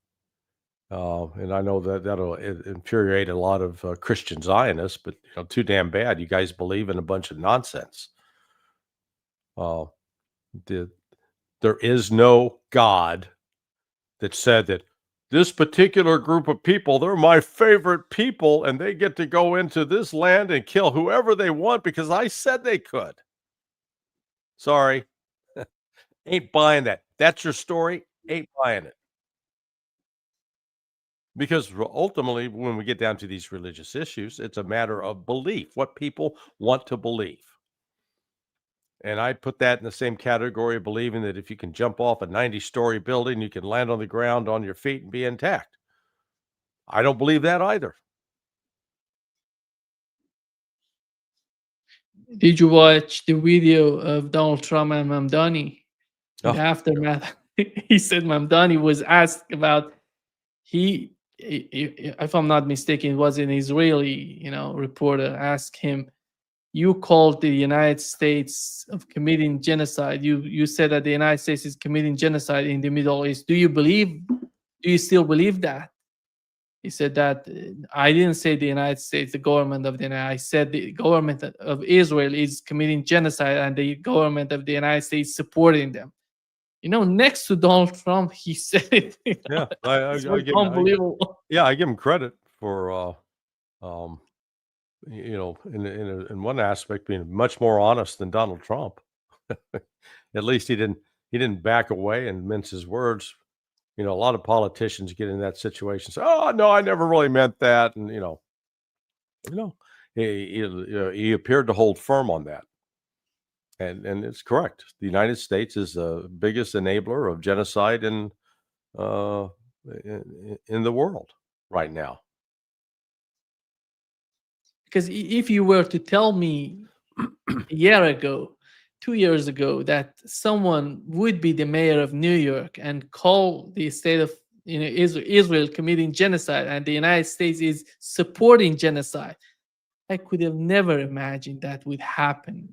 And I know that'll infuriate a lot of Christian Zionists, but too damn bad. You guys believe in a bunch of nonsense. There is no God that said that this particular group of people, they're my favorite people, and they get to go into this land and kill whoever they want because I said they could. Sorry. Ain't buying that. That's your story. Ain't buying it. Because ultimately, when we get down to these religious issues, it's a matter of belief, what people want to believe. And I put that in the same category of believing that if you can jump off a 90-story building, you can land on the ground on your feet and be intact. I don't believe that either. Did you watch the video of Donald Trump and Mamdani? In the Oh. aftermath, he said Mamdani was asked about if I'm not mistaken, it was an Israeli, reporter asked him, "You called the United States of committing genocide. You said that the United States is committing genocide in the Middle East. Do you still believe that?" He said that I didn't say the United States, the government of the United. I said the government of Israel is committing genocide, and the government of the United States supporting them. Next to Donald Trump, he said it. Yeah, It's unbelievable. I give him credit for, in one aspect, being much more honest than Donald Trump. At least he didn't back away and mince his words. A lot of politicians get in that situation. Say, "Oh no, I never really meant that," and he appeared to hold firm on that. And it's correct. The United States is the biggest enabler of genocide in the world right now. Because if you were to tell me a year ago, 2 years ago, that someone would be the mayor of New York and call the state of Israel committing genocide and the United States is supporting genocide, I could have never imagined that would happen.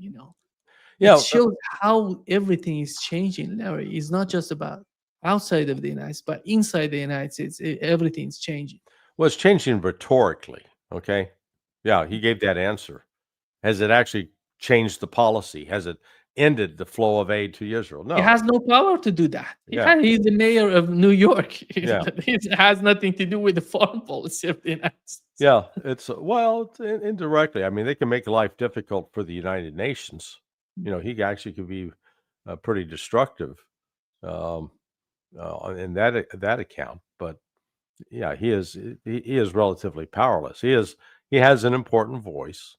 Yeah, It shows how everything is changing, Larry. It's not just about outside of the United States, but inside the United States, everything's changing. well, it's changing rhetorically. Okay, yeah, he gave that answer. Has it actually changed the policy? Has it ended the flow of aid to Israel? No. He has no power to do that. Yeah. He's the mayor of New York. Yeah. It has nothing to do with the foreign policy of the United States. Yeah, it's indirectly. I mean, they can make life difficult for the United Nations. He actually could be pretty destructive in that account. But yeah, he is relatively powerless. He has an important voice,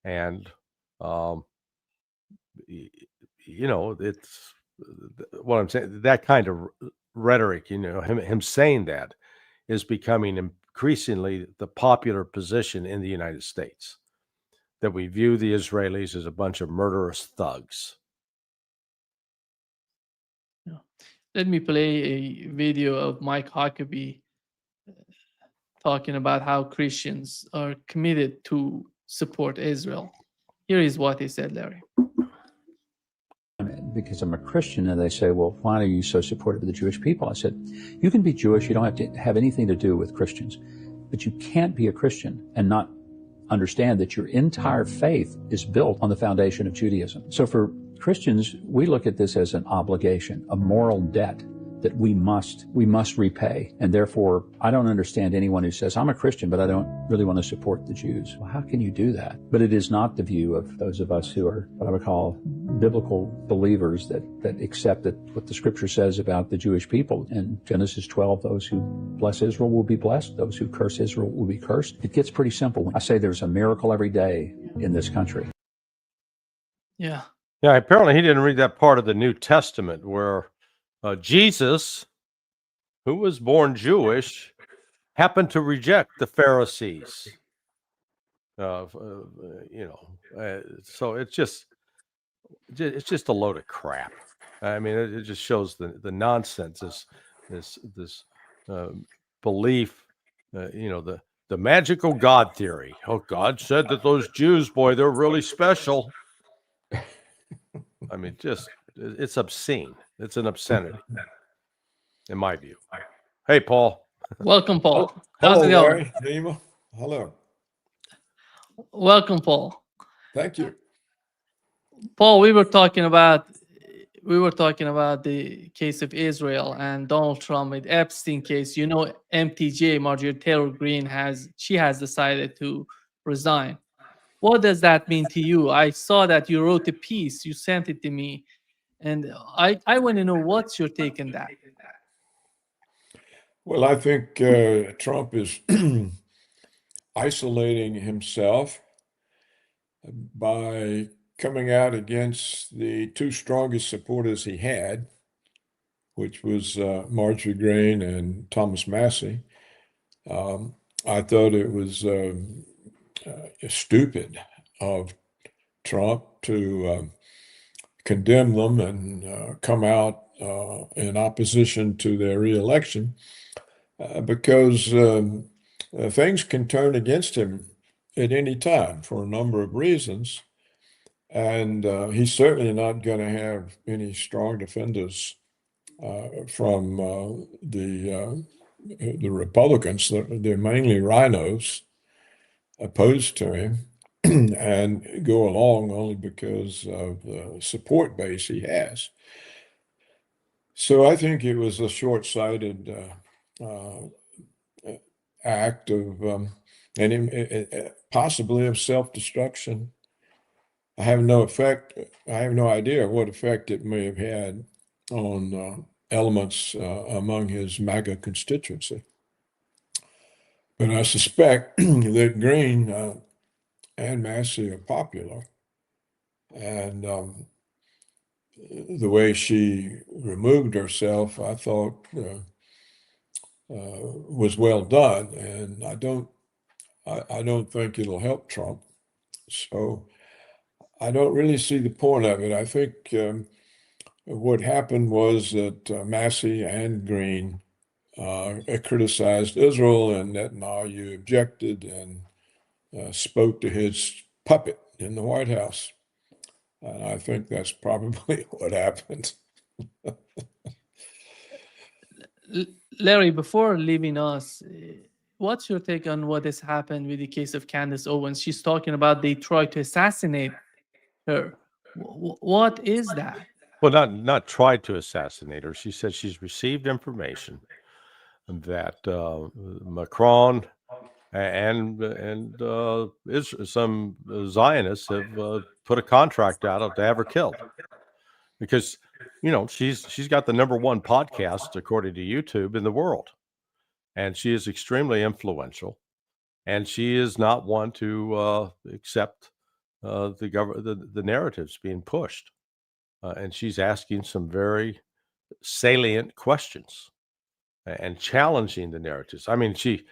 and it's what I'm saying. That kind of rhetoric, him saying that, is becoming increasingly the popular position in the United States, that we view the Israelis as a bunch of murderous thugs. Let me play a video of Mike Huckabee talking about how Christians are committed to support Israel. Here is what he said, Larry. because I'm a Christian, and they say, well, why are you so supportive of the Jewish people? I said, you can be Jewish, you don't have to have anything to do with Christians, but you can't be a Christian and not understand that your entire faith is built on the foundation of Judaism. So for Christians, we look at this as an obligation, a moral debt that we must repay. And therefore, I don't understand anyone who says, I'm a Christian, but I don't really want to support the Jews. Well, how can you do that? But it is not the view of those of us who are what I would call biblical believers that accept that what the scripture says about the Jewish people. In Genesis 12, those who bless Israel will be blessed. Those who curse Israel will be cursed. It gets pretty simple. I say there's a miracle every day in this country. Yeah. Yeah, apparently he didn't read that part of the New Testament where Jesus, who was born Jewish, happened to reject the Pharisees. So it's just a load of crap. I mean, it just shows the nonsense. This belief, the magical God theory. Oh, God said that those Jews, boy, they're really special. I mean, it's obscene. It's an obscenity, in my view. Hey, Paul. Welcome, Paul. Hello, How's it going? Larry. Nima. Hello. Welcome, Paul. Thank you. Paul, we were talking about the case of Israel and Donald Trump with Epstein case. You know, MTG, Marjorie Taylor Greene, has decided to resign. What does that mean to you? I saw that you wrote a piece, you sent it to me, and I want to know what's your take on that. Well, I think Trump is isolating himself by coming out against the two strongest supporters he had, which was Marjorie Greene and Thomas Massey. I thought it was stupid of Trump to condemn them and come out in opposition to their reelection because things can turn against him at any time for a number of reasons. And he's certainly not going to have any strong defenders from the Republicans. They're mainly rhinos opposed to him and go along only because of the support base he has. So I think it was a short-sighted act of possibly of self-destruction. I have no idea what effect it may have had on elements among his MAGA constituency. But I suspect that Greene and Massey are popular. And the way she removed herself, I thought was well done. And I don't think it'll help Trump. So I don't really see the point of it. I think what happened was that Massey and Greene criticized Israel, and Netanyahu objected and spoke to his puppet in the White House. And I think that's probably what happened. Larry, before leaving us, what's your take on what has happened with the case of Candace Owens? She's talking about they tried to assassinate her. What is that? Well, not tried to assassinate her. She said she's received information that Macron and some Zionists have put a contract out to have her killed because she's got the #1 podcast according to YouTube in the world, and she is extremely influential, and she is not one to accept the narratives being pushed, and she's asking some very salient questions and challenging the narratives. I mean, she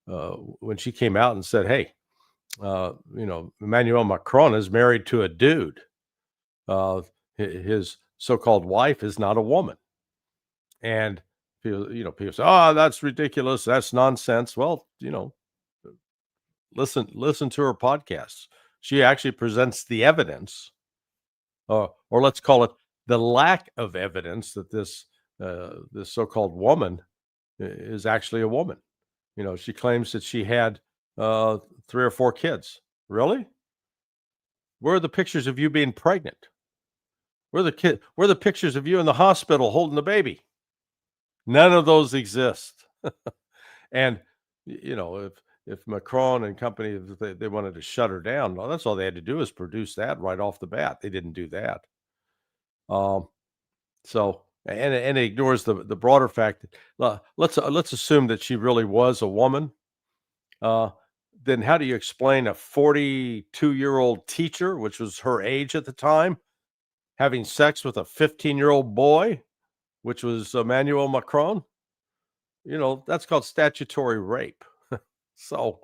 when she came out and said, hey, Emmanuel Macron is married to a dude. His so-called wife is not a woman. And people say, oh, that's ridiculous. That's nonsense. Well, listen to her podcasts. She actually presents the evidence, or let's call it the lack of evidence that this so-called woman is actually a woman. She claims that she had 3 or 4 kids. Really? Where are the pictures of you being pregnant? Where are the pictures of you in the hospital holding the baby? None of those exist. And if Macron and company, if they wanted to shut her down, well, that's all they had to do is produce that right off the bat. They didn't do that. So and it ignores the broader fact that let's assume that she really was a woman. Then how do you explain a 42-year-old teacher, which was her age at the time, having sex with a 15-year-old boy, which was Emmanuel Macron? That's called statutory rape. So,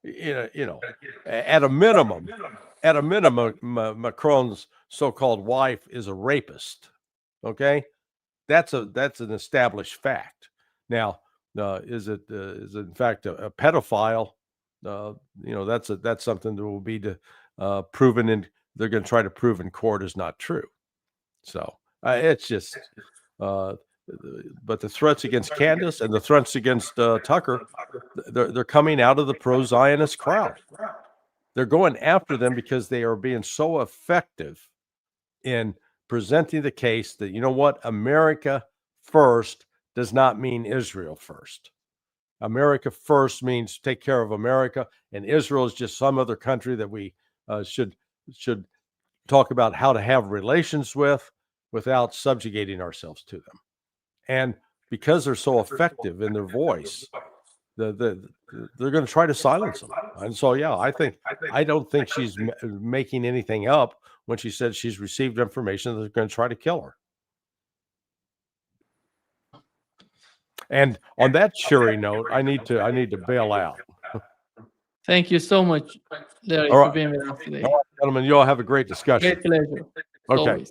at a minimum, Macron's so-called wife is a rapist. Okay, that's an established fact. Now, is it in fact a pedophile? That's something that will be proven, and they're going to try to prove in court is not true. So it's just. But the threats against Candace and the threats against Tucker, they're coming out of the pro-Zionist crowd. They're going after them because they are being so effective in presenting the case that, America first does not mean Israel first. America first means take care of America, and Israel is just some other country that we should talk about how to have relations with without subjugating ourselves to them. And because they're so effective in their voice, they're going to try to silence them. And so, yeah, I don't think she's making anything up when she said she's received information that they're going to try to kill her. And on that cheery note, I need to bail out. Thank you so much, Larry, All right. for being with us today. All right, gentlemen, you all have a great discussion. Great pleasure. Okay. Always.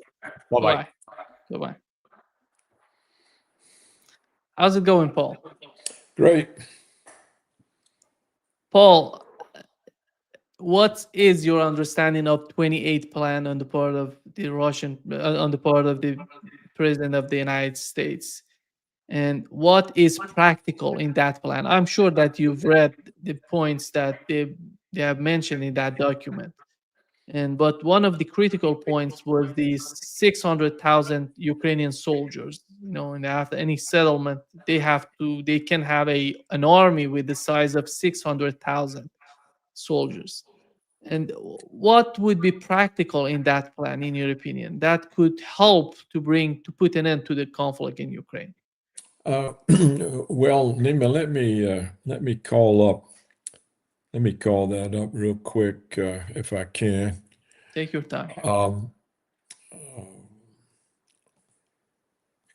Bye-bye. Bye-bye. How's it going, Paul? Great. Paul, what is your understanding of 28 plan on the part of the Russian, on the part of the President of the United States? And what is practical in that plan? I'm sure that you've read the points that they have mentioned in that document. But one of the critical points was these 600,000 Ukrainian soldiers. And after any settlement, they can have an army with the size of 600,000 soldiers. And what would be practical in that plan, in your opinion, that could help to put an end to the conflict in Ukraine? Well, Nima, let me call that up real quick if I can. Take your time.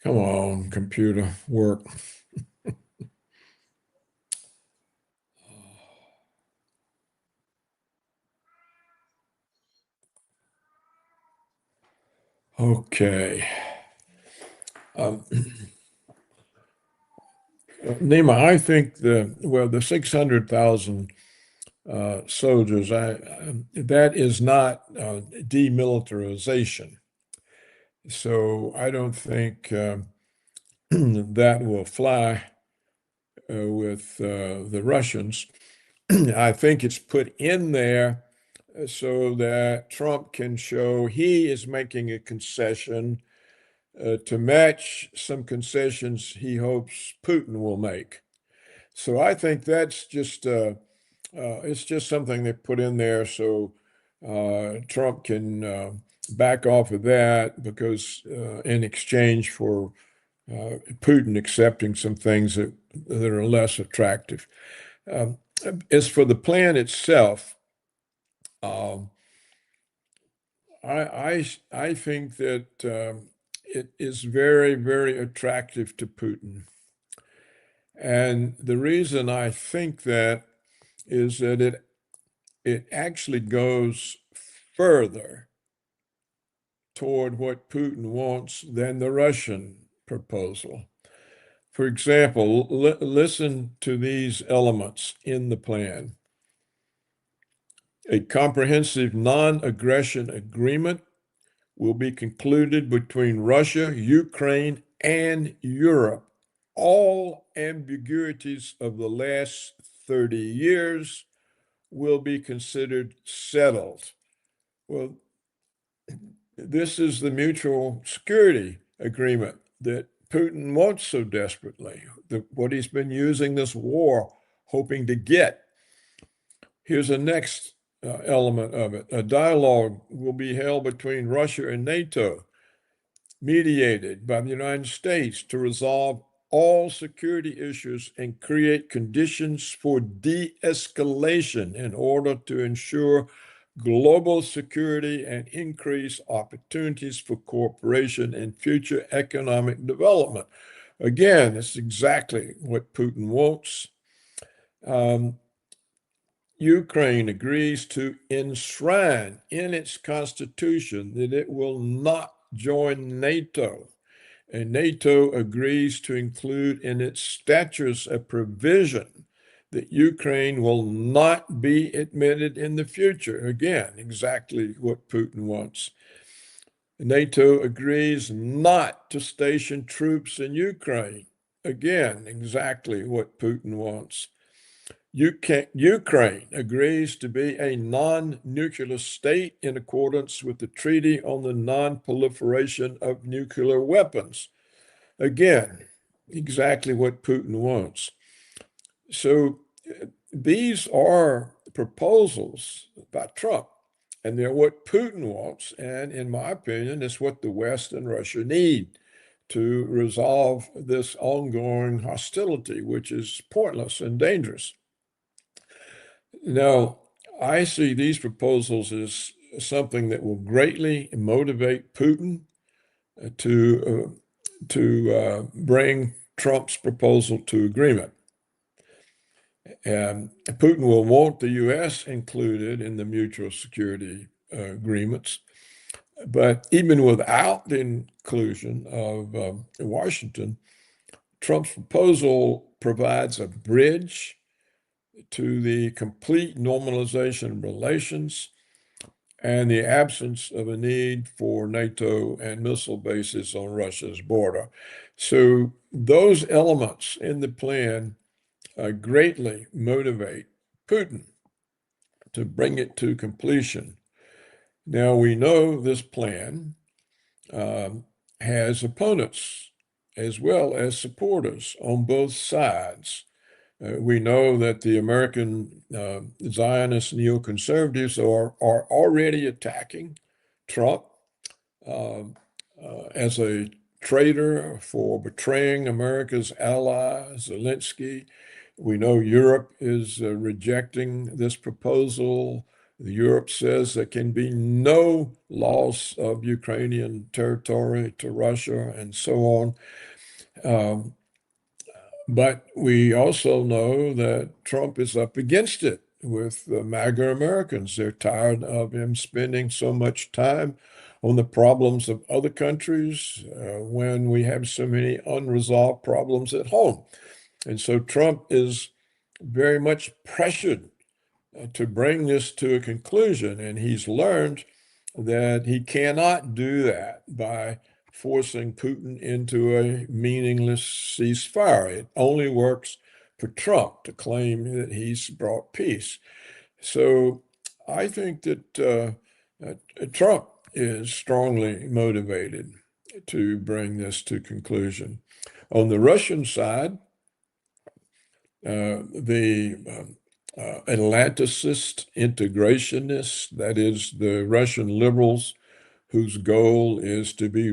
Come on, computer, work. Okay. Nima, I think the 600,000 soldiers, that is not demilitarization. So I don't think that will fly with the Russians. I think it's put in there so that Trump can show he is making a concession to match some concessions he hopes Putin will make. So I think that's just it's just something they put in there so Trump can back off of that because in exchange for Putin accepting some things that are less attractive. As for the plan itself, I think that it is very, very attractive to Putin. And the reason I think that is that it actually goes further toward what Putin wants than the Russian proposal. For example, listen to these elements in the plan. A comprehensive non-aggression agreement will be concluded between Russia, Ukraine, and Europe. All ambiguities of the last 30 years will be considered settled. Well, this is the mutual security agreement that Putin wants so desperately, what he's been using this war hoping to get. Here's the next element of it. A dialogue will be held between Russia and NATO, mediated by the United States to resolve all security issues and create conditions for de-escalation in order to ensure global security and increase opportunities for cooperation and future economic development. Again, it's exactly what Putin wants. Ukraine agrees to enshrine in its constitution that it will not join NATO, and NATO agrees to include in its statutes a provision that Ukraine will not be admitted in the future. Again, exactly what Putin wants. NATO agrees not to station troops in Ukraine. Again, exactly what Putin wants. Ukraine agrees to be a non-nuclear state in accordance with the Treaty on the Non-Proliferation of Nuclear Weapons. Again, exactly what Putin wants. So these are proposals by Trump, and they're what Putin wants. And in my opinion, it's what the West and Russia need to resolve this ongoing hostility, which is pointless and dangerous. Now, I see these proposals as something that will greatly motivate Putin to bring Trump's proposal to agreement. And Putin will want the U.S. included in the mutual security agreements. But even without the inclusion of Washington, Trump's proposal provides a bridge to the complete normalization of relations and the absence of a need for NATO and missile bases on Russia's border. So those elements in the plan greatly motivate Putin to bring it to completion. Now, we know this plan has opponents as well as supporters on both sides. We know that the American Zionist neoconservatives are already attacking Trump as a traitor for betraying America's ally, Zelensky. We know Europe is rejecting this proposal. Europe says there can be no loss of Ukrainian territory to Russia and so on. But we also know that Trump is up against it with the MAGA Americans. They're tired of him spending so much time on the problems of other countries when we have so many unresolved problems at home. And so Trump is very much pressured to bring this to a conclusion. And he's learned that he cannot do that by forcing Putin into a meaningless ceasefire. It only works for Trump to claim that he's brought peace. So I think that Trump is strongly motivated to bring this to conclusion. On the Russian side, the Atlanticist integrationists, that is, the Russian liberals whose goal is to be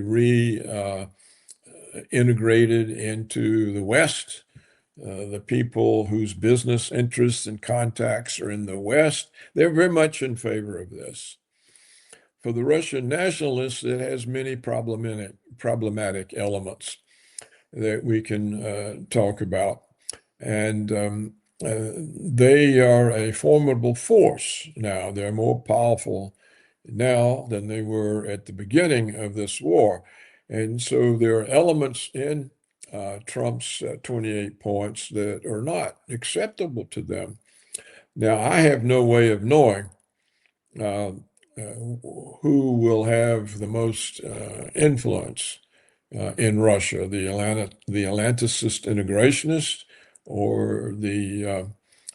integrated into the West, the people whose business interests and contacts are in the West, they're very much in favor of this. For the Russian nationalists, it has many problematic elements that we can talk about. And they are a formidable force now. They're more powerful now than they were at the beginning of this war. And so there are elements in Trump's 28 points that are not acceptable to them. Now, I have no way of knowing who will have the most influence in Russia, the Atlanticist integrationist or the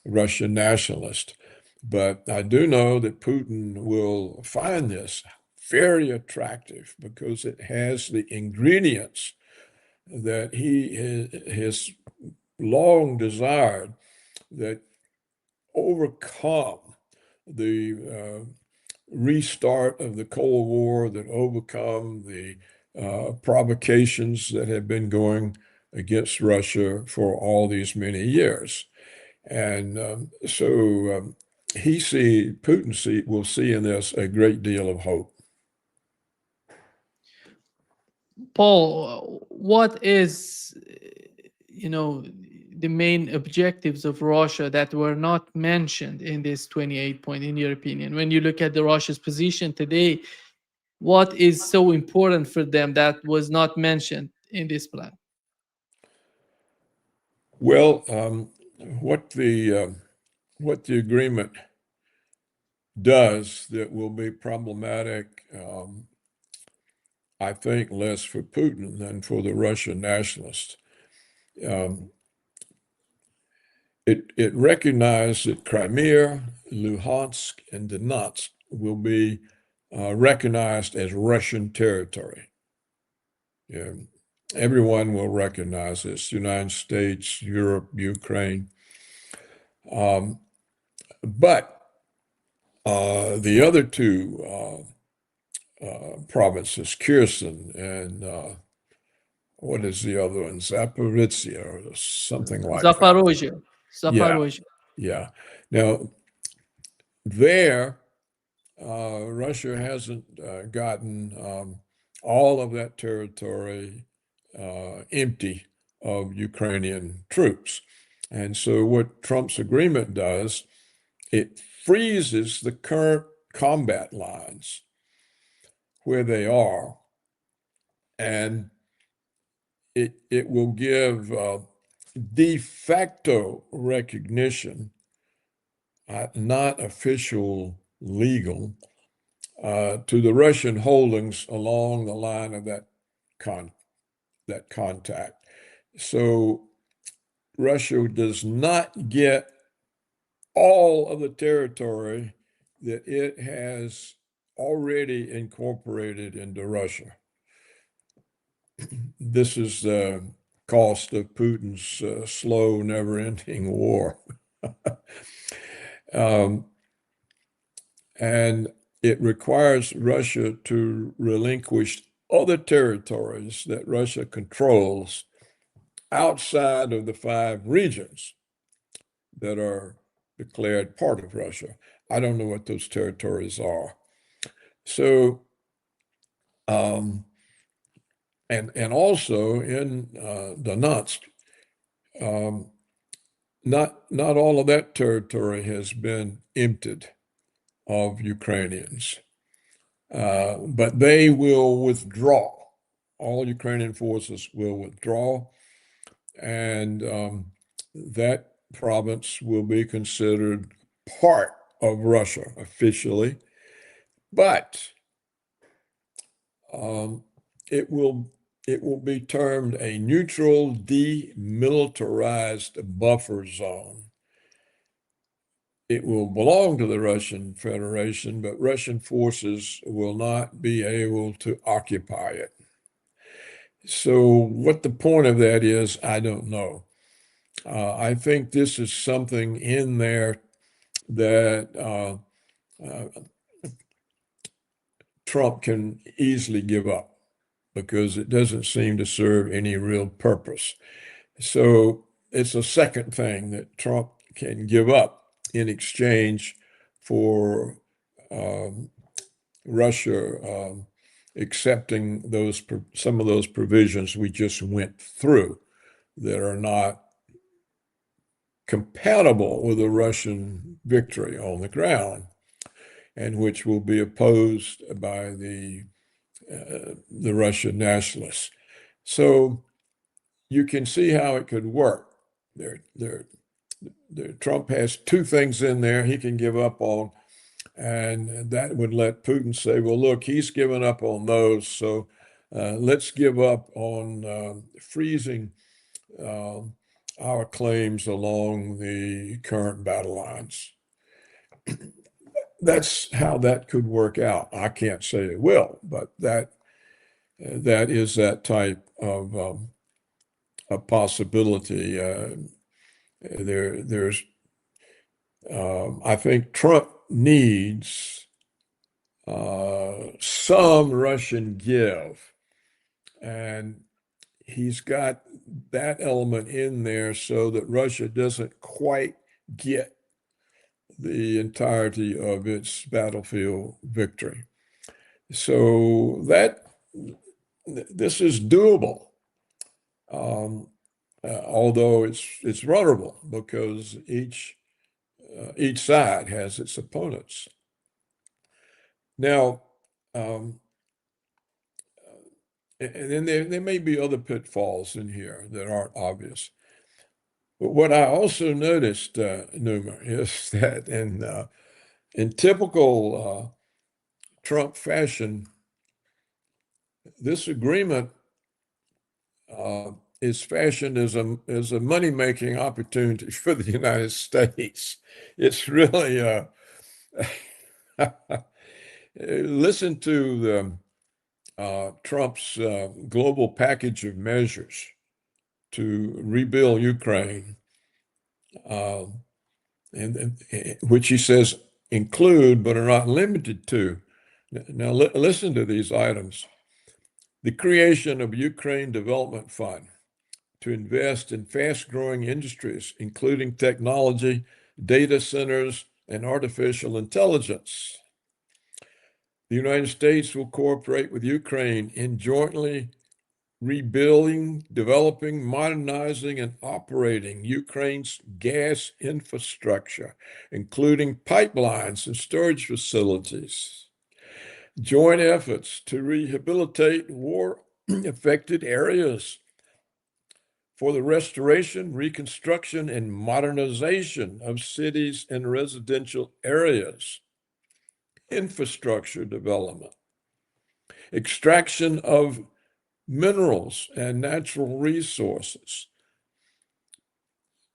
Russian nationalist. But I do know that Putin will find this very attractive because it has the ingredients that he has long desired, that overcome the restart of the Cold War, that overcome the provocations that have been going against Russia for all these many years. And Putin will see in this a great deal of hope. Paul, what is, the main objectives of Russia that were not mentioned in this 28 point, in your opinion? When you look at the Russia's position today, what is so important for them that was not mentioned in this plan? Well, what the agreement does that will be problematic, I think, less for Putin than for the Russian nationalists. It recognized that Crimea, Luhansk, and Donetsk will be recognized as Russian territory. Everyone will recognize this: United States, Europe, Ukraine. But the other two provinces, Kherson and what is the other one? Zaporizhia or something like that. Zaporozhye. Yeah. Now, there, Russia hasn't gotten all of that territory empty of Ukrainian troops. And so what Trump's agreement does, it freezes the current combat lines where they are, and it will give de facto recognition, not official legal, to the Russian holdings along the line of that contact. So Russia does not get all of the territory that it has already incorporated into Russia. This is the cost of Putin's slow, never-ending war. And it requires Russia to relinquish other territories that Russia controls outside of the 5 regions that are declared part of Russia. I don't know what those territories are. So, and also in Donetsk, not all of that territory has been emptied of Ukrainians, but they will withdraw. All Ukrainian forces will withdraw, and that province will be considered part of Russia officially, but it will be termed a neutral demilitarized buffer zone. It will belong to the Russian Federation, but Russian forces will not be able to occupy it. So what the point of that is, I don't know. I think this is something in there that Trump can easily give up because it doesn't seem to serve any real purpose. So it's a second thing that Trump can give up in exchange for Russia accepting some of those provisions we just went through that are not compatible with a Russian victory on the ground, and which will be opposed by the Russian nationalists. So you can see how it could work. Trump has 2 things in there he can give up on, And that would let Putin say, well, look, he's given up on those, so let's give up on freezing our claims along the current battle lines. That's how that could work out. I can't say it will, but that is that type of a possibility. There's I think Trump needs some Russian give, and he's got that element in there so that Russia doesn't quite get the entirety of its battlefield victory. So this is doable, although it's vulnerable because each side has its opponents. Now, and then there may be other pitfalls in here that aren't obvious. But what I also noticed, Numa, is that in typical Trump fashion, this agreement is fashioned as a money-making opportunity for the United States. It's really listen to Trump's global package of measures to rebuild Ukraine, and which he says include but are not limited to. Now listen to these items. The creation of Ukraine Development Fund to invest in fast-growing industries, including technology, data centers, and artificial intelligence. The United States will cooperate with Ukraine in jointly rebuilding, developing, modernizing, and operating Ukraine's gas infrastructure, including pipelines and storage facilities. Joint efforts to rehabilitate war-affected areas for the restoration, reconstruction, and modernization of cities and residential areas. Infrastructure development. Extraction of minerals and natural resources.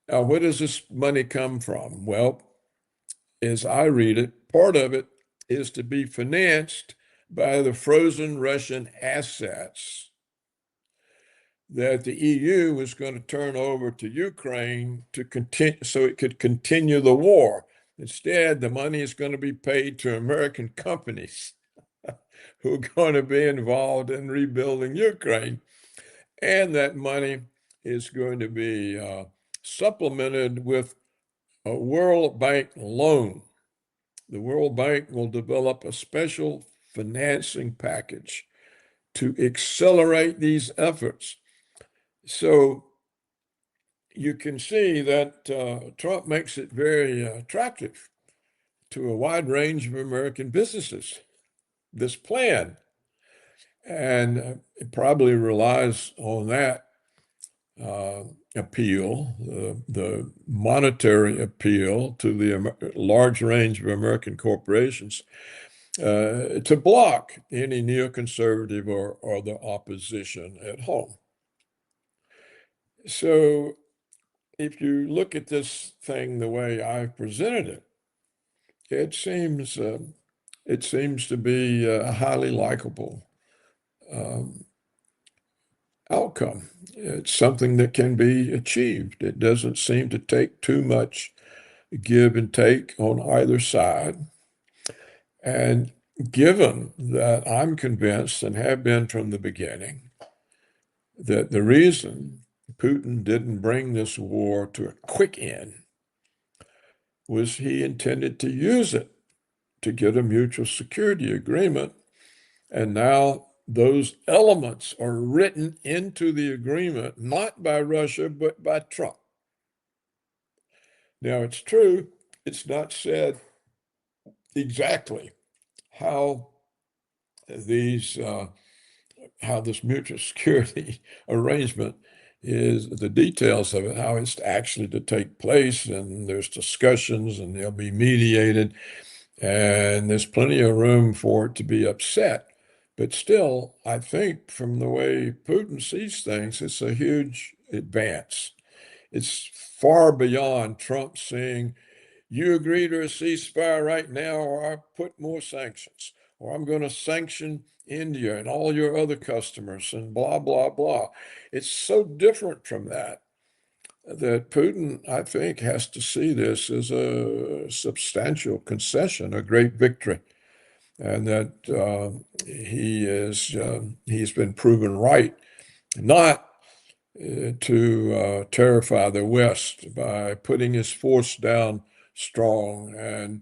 Now, where does this money come from? Well, as I read it, part of it is to be financed by the frozen Russian assets that the EU was going to turn over to Ukraine to continue, so it could continue the war. Instead, the money is going to be paid to American companies who are going to be involved in rebuilding Ukraine. And that money is going to be supplemented with a World Bank loan. The World Bank will develop a special financing package to accelerate these efforts. So you can see that Trump makes it very attractive to a wide range of American businesses, this plan. And it probably relies on that appeal, the monetary appeal to the large range of American corporations to block any neoconservative or the opposition at home. So if you look at this thing the way I've presented it, it seems to be a highly likable outcome. It's something that can be achieved. It doesn't seem to take too much give and take on either side. And given that I'm convinced and have been from the beginning that the reason Putin didn't bring this war to a quick end was he intended to use it to get a mutual security agreement. And now those elements are written into the agreement, not by Russia, but by Trump. Now, it's true, it's not said exactly how how this mutual security arrangement is, the details of it, how it's actually to take place, and there's discussions and they'll be mediated. and there's plenty of room for it to be upset. But still, I think from the way Putin sees things, it's a huge advance. It's far beyond Trump saying, you agree to a ceasefire right now, or I put more sanctions, or I'm going to sanction India and all your other customers, and blah, blah, blah. It's so different from that Putin, I think, has to see this as a substantial concession, a great victory, and that he's been proven right, not to terrify the West by putting his force down strong and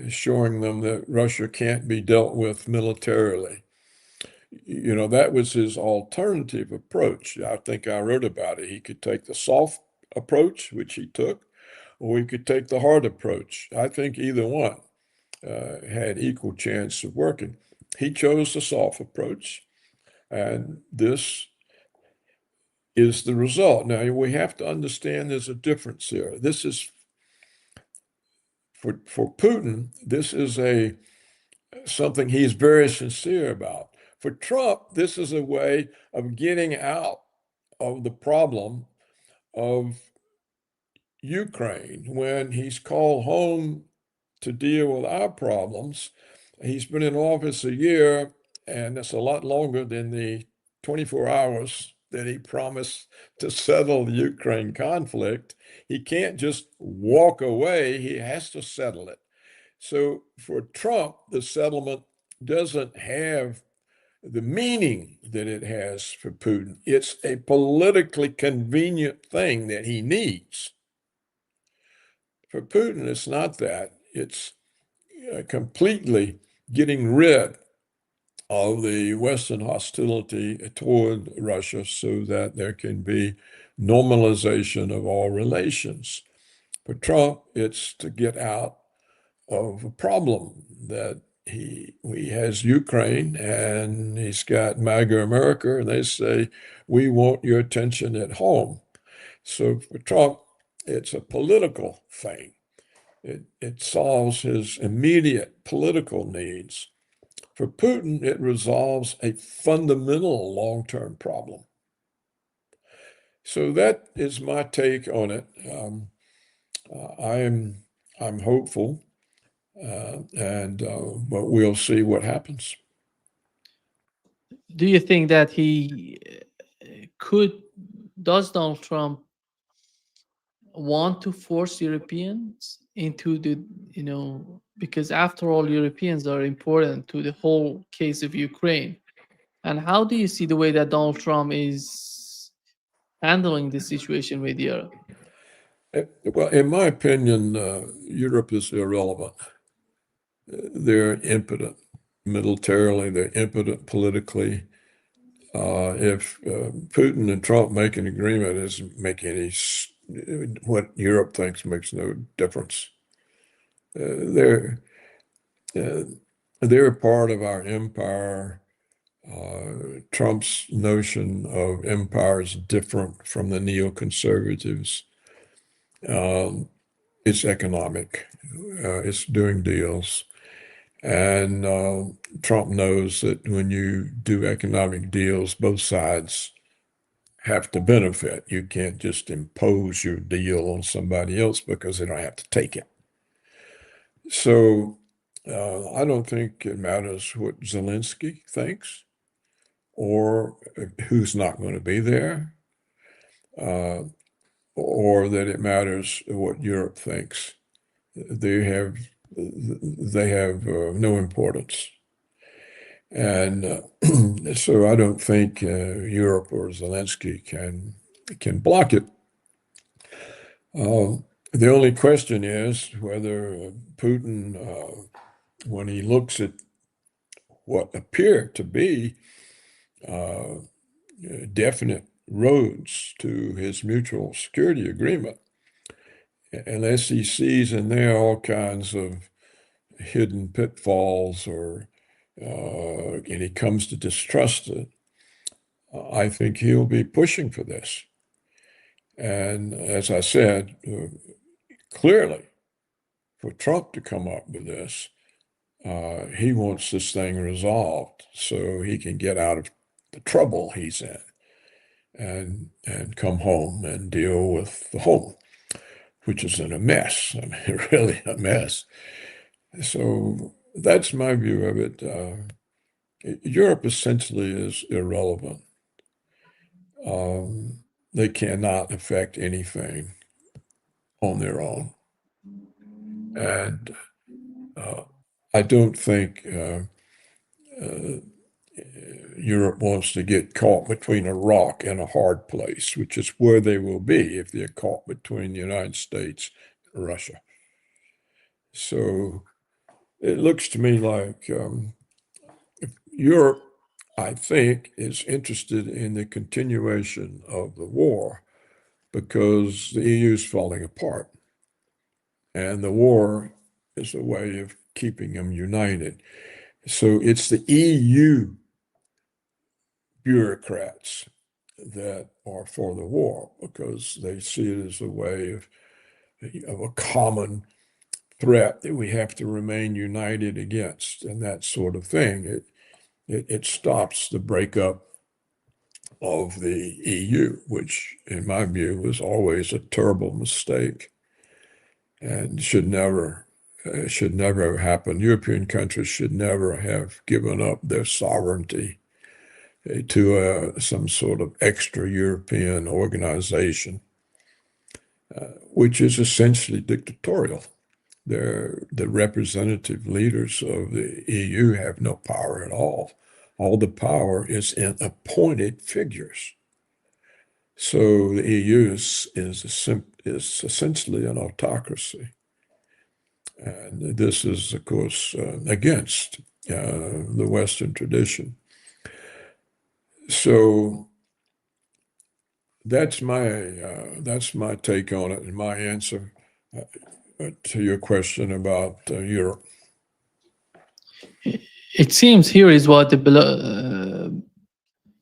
showing them that Russia can't be dealt with militarily. That was his alternative approach. I think I wrote about it. He could take the soft approach, which he took, or he could take the hard approach. I think either one had equal chance of working. He chose the soft approach, and this is the result. Now, we have to understand there's a difference here. This is, for Putin, this is something he's very sincere about. For Trump, this is a way of getting out of the problem of Ukraine. When he's called home to deal with our problems, he's been in office a year, and that's a lot longer than the 24 hours that he promised to settle the Ukraine conflict. He can't just walk away, he has to settle it. So for Trump, the settlement doesn't have the meaning that it has for Putin. It's a politically convenient thing that he needs. For Putin, it's not that. It's completely getting rid of the Western hostility toward Russia so that there can be normalization of all relations. For Trump, it's to get out of a problem that he has Ukraine and he's got MAGA America, and they say, we want your attention at home. So for Trump, it's a political thing. It solves his immediate political needs. For Putin, it resolves a fundamental long-term problem. So that is my take on it. I'm hopeful. But we'll see what happens. Do you think that does Donald Trump want to force Europeans into because after all, Europeans are important to the whole case of Ukraine. And how do you see the way that Donald Trump is handling the situation with Europe? Well, in my opinion, Europe is irrelevant. They're impotent militarily, they're impotent politically. If Putin and Trump make an agreement, it doesn't make what Europe thinks makes no difference. They're a part of our empire. Trump's notion of empire is different from the neoconservatives. It's economic. It's doing deals. And Trump knows that when you do economic deals, both sides have to benefit. You can't just impose your deal on somebody else because they don't have to take it. So I don't think it matters what Zelensky thinks or who's not going to be there, or that it matters what Europe thinks. They have no importance. And so I don't think Europe or Zelensky can block it. The only question is whether Putin, when he looks at what appear to be definite roads to his mutual security agreement, unless he sees in there all kinds of hidden pitfalls and he comes to distrust it, I think he'll be pushing for this. And as I said, clearly, for Trump to come up with this. He wants this thing resolved so he can get out of the trouble he's in and come home and deal with the home, which is in a mess. I mean, really a mess. So that's my view of it. Europe essentially is irrelevant. They cannot affect anything on their own. And I don't think Europe wants to get caught between a rock and a hard place, which is where they will be if they're caught between the United States and Russia. So it looks to me like Europe, I think, is interested in the continuation of the war because the EU is falling apart. And the war is a way of keeping them united. So it's the EU bureaucrats that are for the war because they see it as a way of a common threat that we have to remain united against and that sort of thing. It stops the breakup of the EU, which in my view was always a terrible mistake and should never have happened. European countries should never have given up their sovereignty to some sort of extra European organization, which is essentially dictatorial. The representative leaders of the EU have no power at all. All the power is in appointed figures. So the EU is essentially an autocracy. And this is, of course, against the Western tradition. So that's my take on it and my answer to your question about Europe. It seems here is what the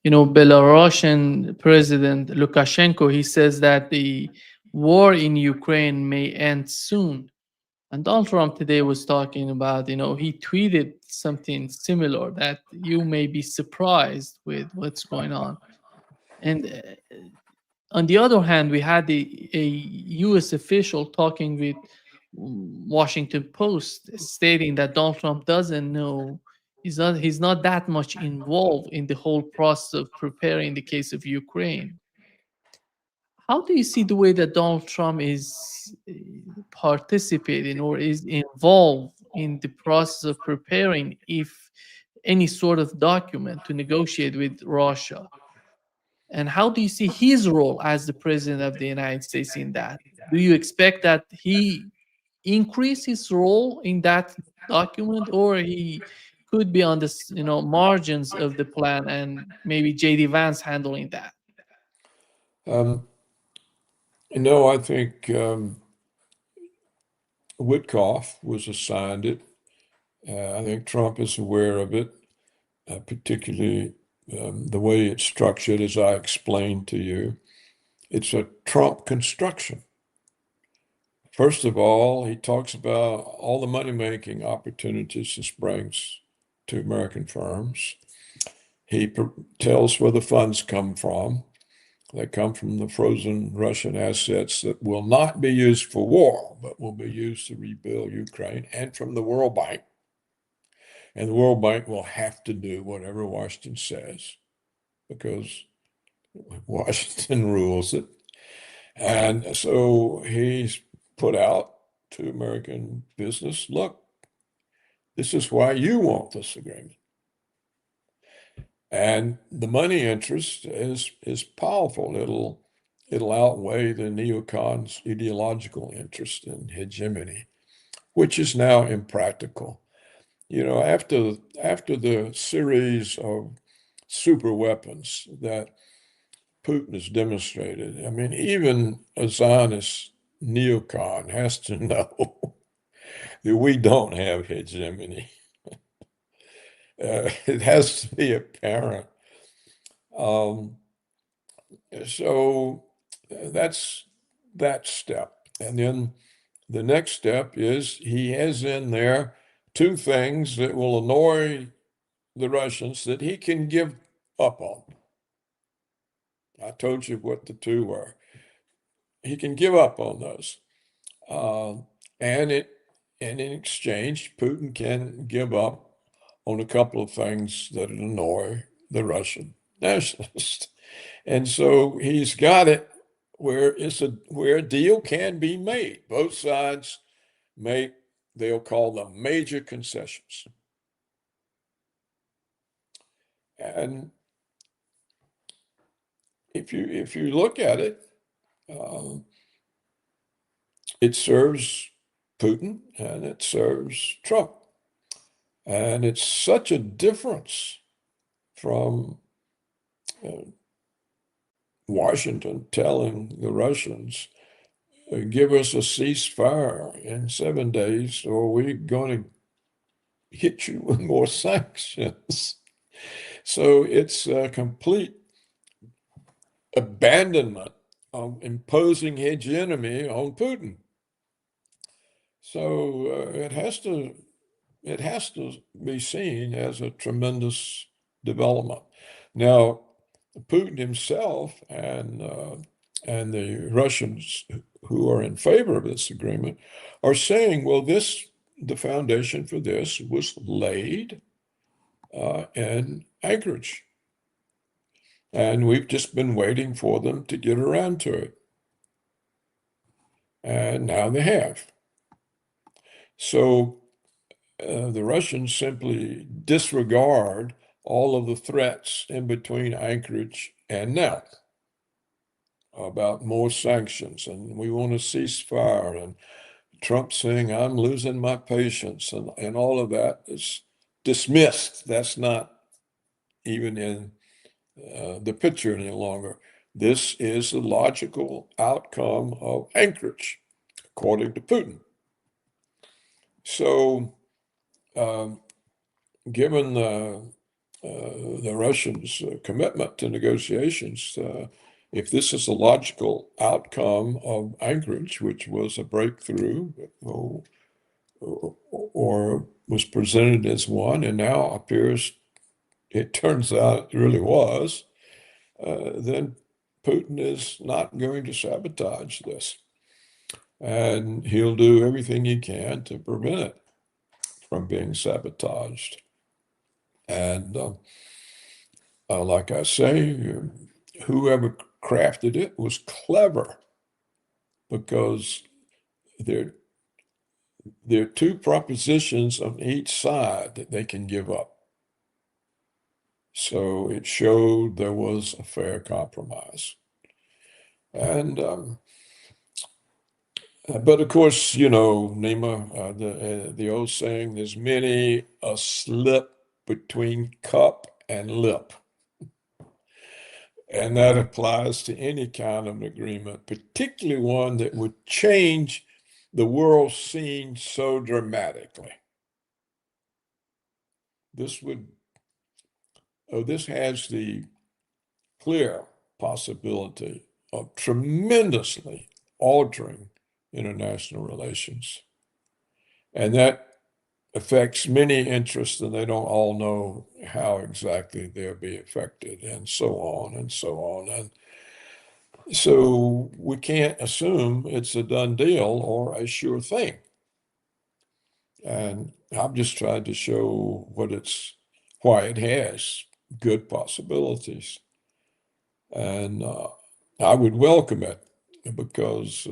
Belarusian president Lukashenko, he says that the war in Ukraine may end soon. And Donald Trump today was talking about, he tweeted something similar that you may be surprised with what's going on. And on the other hand, we had a U.S. official talking with Washington Post, stating that Donald Trump doesn't know, he's not that much involved in the whole process of preparing the case of Ukraine. How do you see the way that Donald Trump is participating or is involved in the process of preparing if any sort of document to negotiate with Russia? And how do you see his role as the president of the United States in that? Do you expect that he increase his role in that document, or he could be on the margins of the plan and maybe JD Vance handling that? No, I think Witkoff was assigned it. I think Trump is aware of it, particularly the way it's structured, as I explained to you. It's a Trump construction. First of all, he talks about all the money-making opportunities this brings to American firms. He tells where the funds come from. They come from the frozen Russian assets that will not be used for war, but will be used to rebuild Ukraine, and from the World Bank. And the World Bank will have to do whatever Washington says because Washington rules it. And so he's put out to American business, look, this is why you want this agreement. And the money interest is powerful. It'll outweigh the neocons' ideological interest in hegemony, which is now impractical. After the series of super weapons that Putin has demonstrated, I mean, even a Zionist neocon has to know that we don't have hegemony. It has to be apparent. So that's that step. And then the next step is he has in there two things that will annoy the Russians that he can give up on. I told you what the two were. He can give up on those. And in exchange, Putin can give up on a couple of things that annoy the Russian nationalists. And so he's got it where a deal can be made. Both sides make, they'll call them major concessions. And if you look at it, it serves Putin and it serves Trump. And it's such a difference from Washington telling the Russians, give us a ceasefire in 7 days, or we're going to hit you with more sanctions. So it's a complete abandonment of imposing hegemony on Putin. So it has to be seen as a tremendous development. Now, Putin himself and the Russians who are in favor of this agreement are saying, well, the foundation for this was laid in Anchorage. And we've just been waiting for them to get around to it. And now they have. So the Russians simply disregard all of the threats in between Anchorage and now about more sanctions, and we want a ceasefire, and Trump saying, I'm losing my patience, and all of that is dismissed. That's not even in the picture any longer. This is the logical outcome of Anchorage, according to Putin. So, given the Russians' commitment to negotiations, if this is a logical outcome of Anchorage, which was a breakthrough, or was presented as one, and now appears, it turns out it really was, then Putin is not going to sabotage this. And he'll do everything he can to prevent it from being sabotaged. And like I say, whoever crafted it was clever, because there are two propositions on each side that they can give up. So it showed there was a fair compromise. And but of course, Nima, the old saying, there's many a slip between cup and lip. And that applies to any kind of an agreement, particularly one that would change the world scene so dramatically. This has the clear possibility of tremendously altering international relations. And that affects many interests, and they don't all know how exactly they'll be affected, and so on and so on. And so we can't assume it's a done deal or a sure thing. And I've just tried to show why it has good possibilities. And I would welcome it, because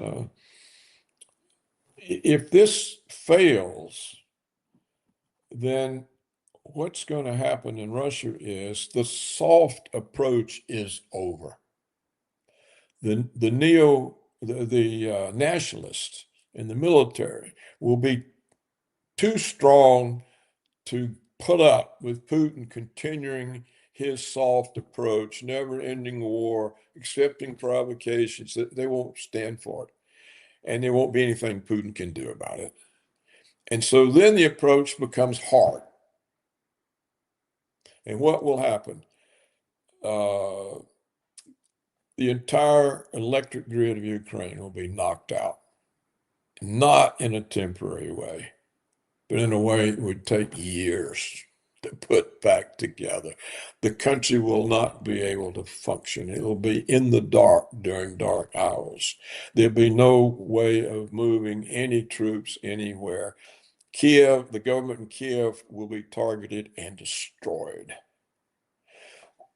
if this fails, then what's going to happen in Russia is the soft approach is over. The nationalists in the military will be too strong to put up with Putin continuing his soft approach, never-ending war, accepting provocations. They won't stand for it, and there won't be anything Putin can do about it. And so then the approach becomes hard. And what will happen? The entire electric grid of Ukraine will be knocked out. not in a temporary way, but in a way it would take years to put back together. The country will not be able to function. It will be in the dark during dark hours. There'll be no way of moving any troops anywhere. Kiev, the government in Kiev will be targeted and destroyed.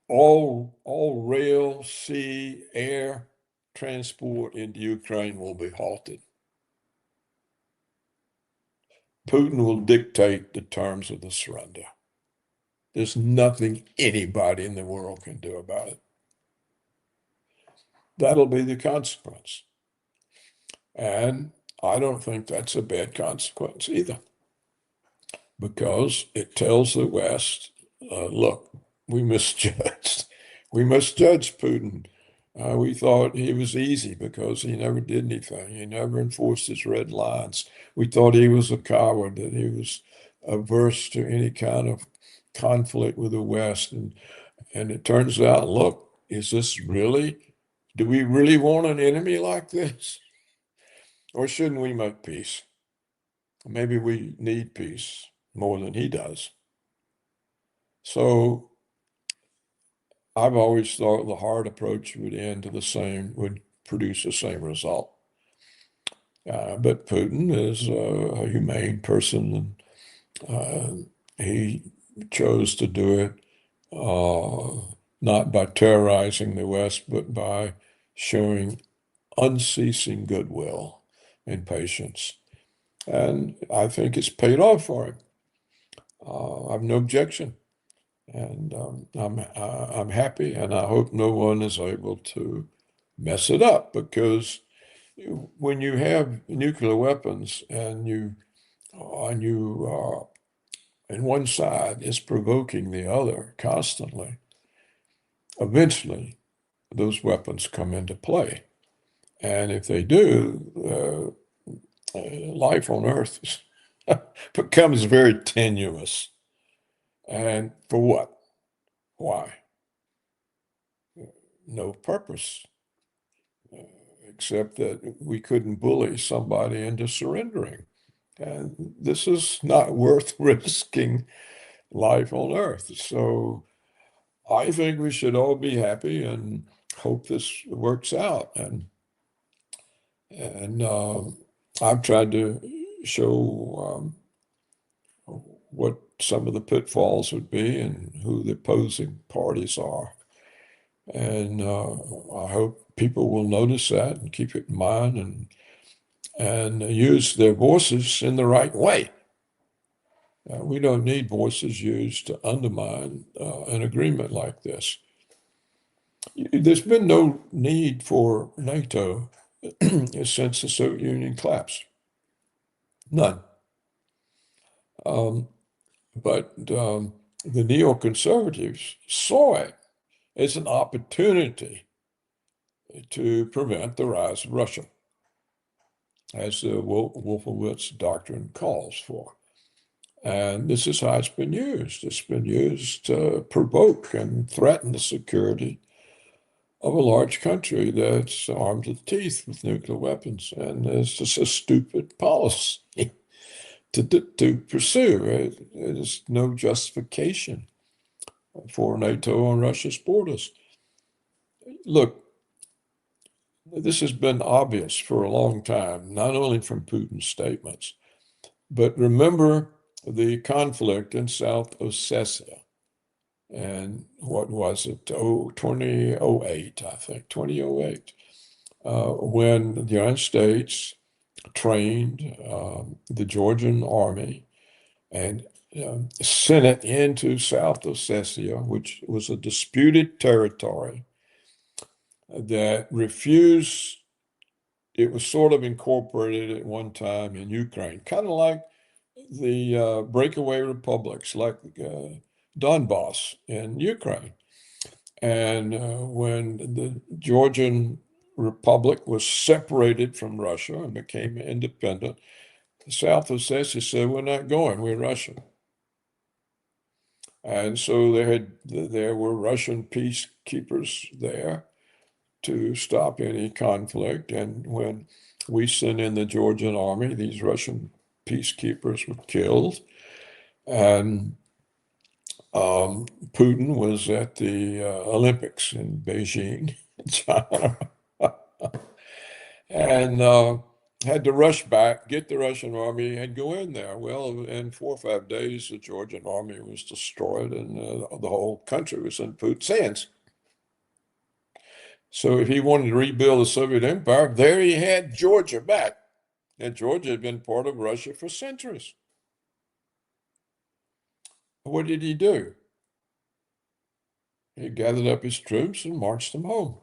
All rail, sea, air transport into Ukraine will be halted. Putin will dictate the terms of the surrender. There's nothing anybody in the world can do about it. That'll be the consequence. And I don't think that's a bad consequence either, because it tells the West, look, we misjudged. We misjudged Putin. We thought he was easy because he never did anything. He never enforced his red lines. We thought he was a coward, that he was averse to any kind of conflict with the West. And it turns out, look, do we really want an enemy like this? Or shouldn't we make peace? Maybe we need peace more than he does. So I've always thought the hard approach would produce the same result. But Putin is a humane person, and he chose to do it not by terrorizing the West, but by showing unceasing goodwill and patience. And I think it's paid off for him. I have no objection. And I'm happy, and I hope no one is able to mess it up, because when you have nuclear weapons and one side is provoking the other constantly, eventually those weapons come into play. And if they do, life on Earth becomes very tenuous. And for what? Why? No purpose, except that we couldn't bully somebody into surrendering. And this is not worth risking life on Earth. So I think we should all be happy and hope this works out. And I've tried to show what some of the pitfalls would be and who the opposing parties are. And I hope people will notice that and keep it in mind and use their voices in the right way. We don't need voices used to undermine an agreement like this. There's been no need for NATO since the Soviet Union collapsed. None. But the neoconservatives saw it as an opportunity to prevent the rise of Russia, as the Wolfowitz doctrine calls for. And this is how it's been used. It's been used to provoke and threaten the security of a large country that's armed to the teeth with nuclear weapons. And it's just a stupid policy to pursue. There's no justification for NATO on Russia's borders. Look, this has been obvious for a long time, not only from Putin's statements, but remember the conflict in South Ossetia. And what was it? 2008, I think, 2008, when the United States trained the Georgian army and sent it into South Ossetia, which was a disputed territory that refused. It was sort of incorporated at one time in Ukraine, kind of like the breakaway republics, like Donbass in Ukraine. And when the Georgian Republic was separated from Russia and became independent, South Ossetia said, "We're not going, we're Russian." And so there were Russian peacekeepers there to stop any conflict. And when we sent in the Georgian army. These Russian peacekeepers were killed. And Putin was at the Olympics in Beijing, China, and had to rush back, get the Russian army, and go in there. Well, in 4 or 5 days, the Georgian army was destroyed, and the whole country was in Putin's hands. So if he wanted to rebuild the Soviet Empire, there he had Georgia back. And Georgia had been part of Russia for centuries. What did he do? He gathered up his troops and marched them home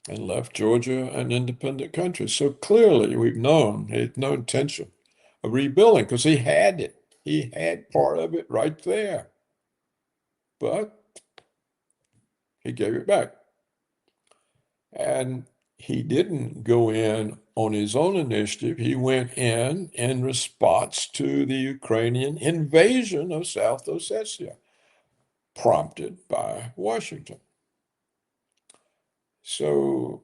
and left Georgia an independent country. So clearly we've known he had no intention of rebuilding because he had it. He had part of it right there. But he gave it back. And he didn't go in on his own initiative. He went in response to the Ukrainian invasion of South Ossetia, prompted by Washington. So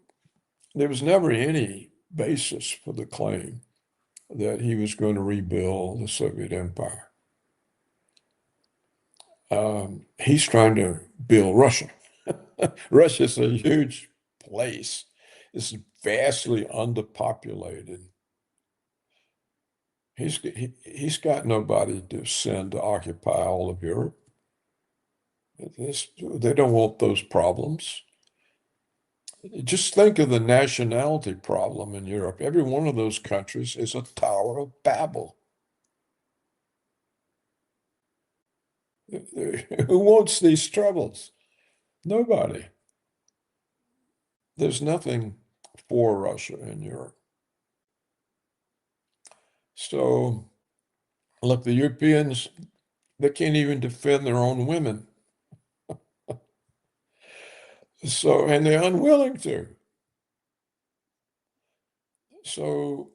there was never any basis for the claim that he was going to rebuild the Soviet Empire. He's trying to build Russia. Russia's a huge place. It's vastly underpopulated. He's got nobody to send to occupy all of Europe. They don't want those problems. Just think of the nationality problem in Europe. Every one of those countries is a Tower of Babel. Who wants these troubles? Nobody. There's nothing for Russia in Europe. So, look, the Europeans, they can't even defend their own women. So, and they're unwilling to. So,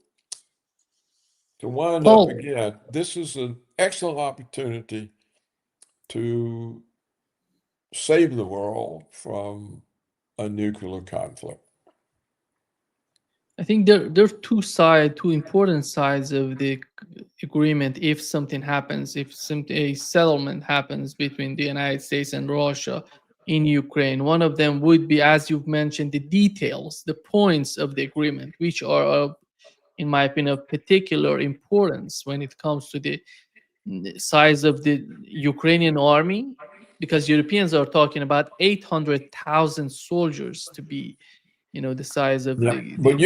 to wind up again, this is an excellent opportunity to save the world from a nuclear conflict. I think there are two important sides of the agreement. If something happens, if a settlement happens between the United States and Russia in Ukraine, one of them would be, as you've mentioned, the details, the points of the agreement, which are of, in my opinion, of particular importance when it comes to the size of the Ukrainian army, because Europeans are talking about 800,000 soldiers to be, the size of the But army.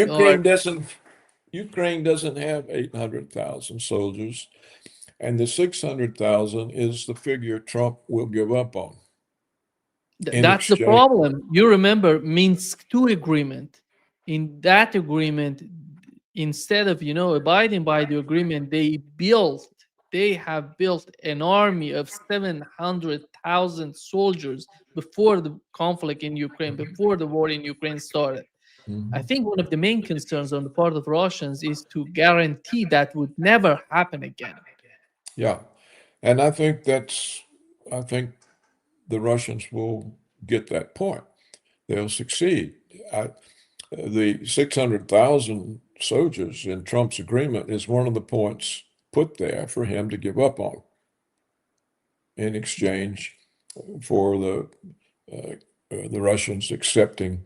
Ukraine doesn't have 800,000 soldiers, and the 600,000 is the figure Trump will give up on. That's the problem. You remember Minsk II agreement. In that agreement, instead of abiding by the agreement, they have built an army of 700,000 soldiers before the conflict in Ukraine, before the war in Ukraine started. I think one of the main concerns on the part of Russians is to guarantee that would never happen again. Yeah. And I think the Russians will get that point. They'll succeed. The 600,000 soldiers in Trump's agreement is one of the points put there for him to give up on in exchange for the Russians accepting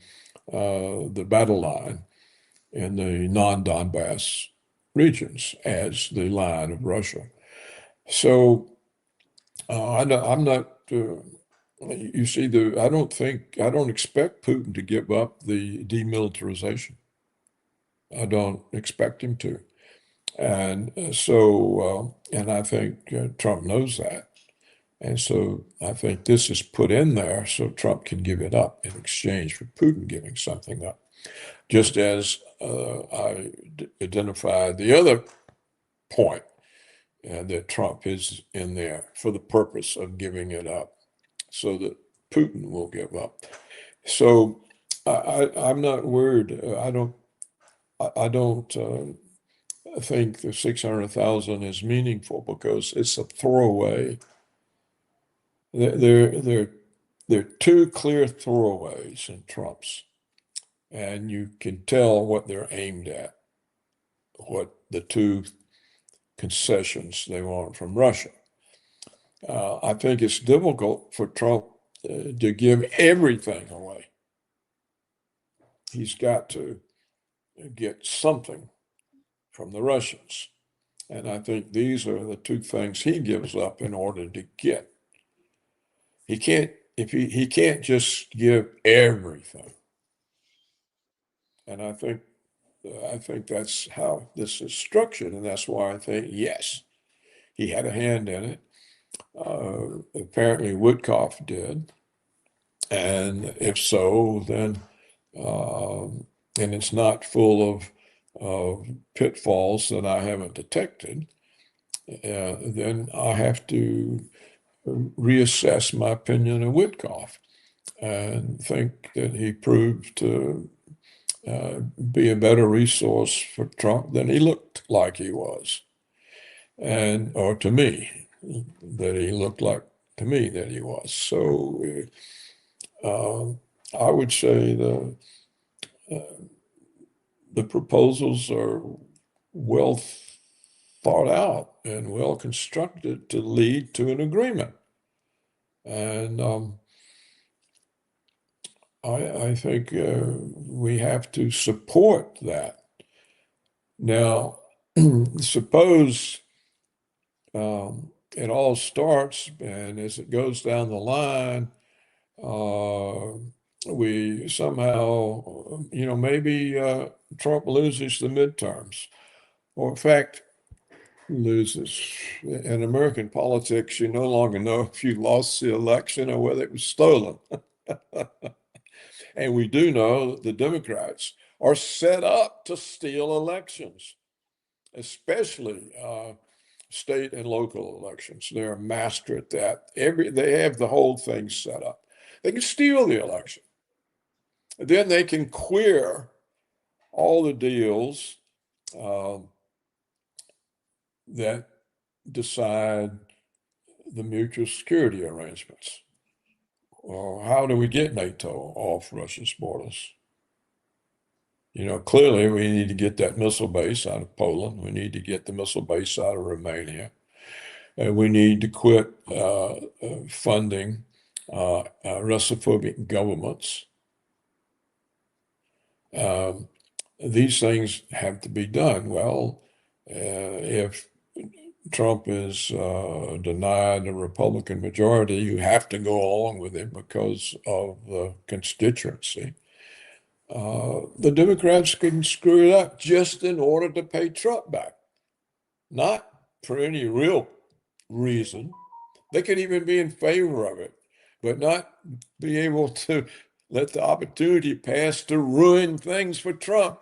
the battle line in the non-Donbass regions as the line of Russia. So I'm not. You see, I don't expect Putin to give up the demilitarization. I don't expect him to. And so, and I think Trump knows that. And so I think this is put in there so Trump can give it up in exchange for Putin giving something up. Just as I identified the other point that Trump is in there for the purpose of giving it up so that Putin will give up. So I'm not worried. I don't think the 600,000 is meaningful because it's a throwaway. There are two clear throwaways in Trump's, and you can tell what they're aimed at. what the two concessions they want from Russia. I think it's difficult for Trump to give everything away. He's got to get something from the Russians. And I think these are the two things he gives up in order to get. He can't he can't just give everything. And I think that's how this is structured, and that's why I think yes, he had a hand in it. Apparently, Woodcock did, and if so, then and it's not full of pitfalls that I haven't detected. Then I have to reassess my opinion of Woodcock and think that he proved to be a better resource for Trump than he looked like he was, or to me, that he looked like to me that he was. So I would say the proposals are well thought out and well constructed to lead to an agreement. And I think we have to support that. Now, suppose it all starts, and as it goes down the line, we somehow, maybe Trump loses the midterms, or in fact, loses. In American politics, you no longer know if you lost the election or whether it was stolen. And we do know the Democrats are set up to steal elections, especially state and local elections. They're a master at that. They have the whole thing set up. They can steal the election. Then they can queer all the deals that decide the mutual security arrangements. Well, how do we get NATO off Russia's borders? Clearly we need to get that missile base out of Poland. We need to get the missile base out of Romania. And we need to quit funding Russophobic governments. These things have to be done. Well, if Trump is denied a Republican majority, you have to go along with him because of the constituency. The Democrats can screw it up just in order to pay Trump back, not for any real reason. They could even be in favor of it, but not be able to let the opportunity pass to ruin things for Trump.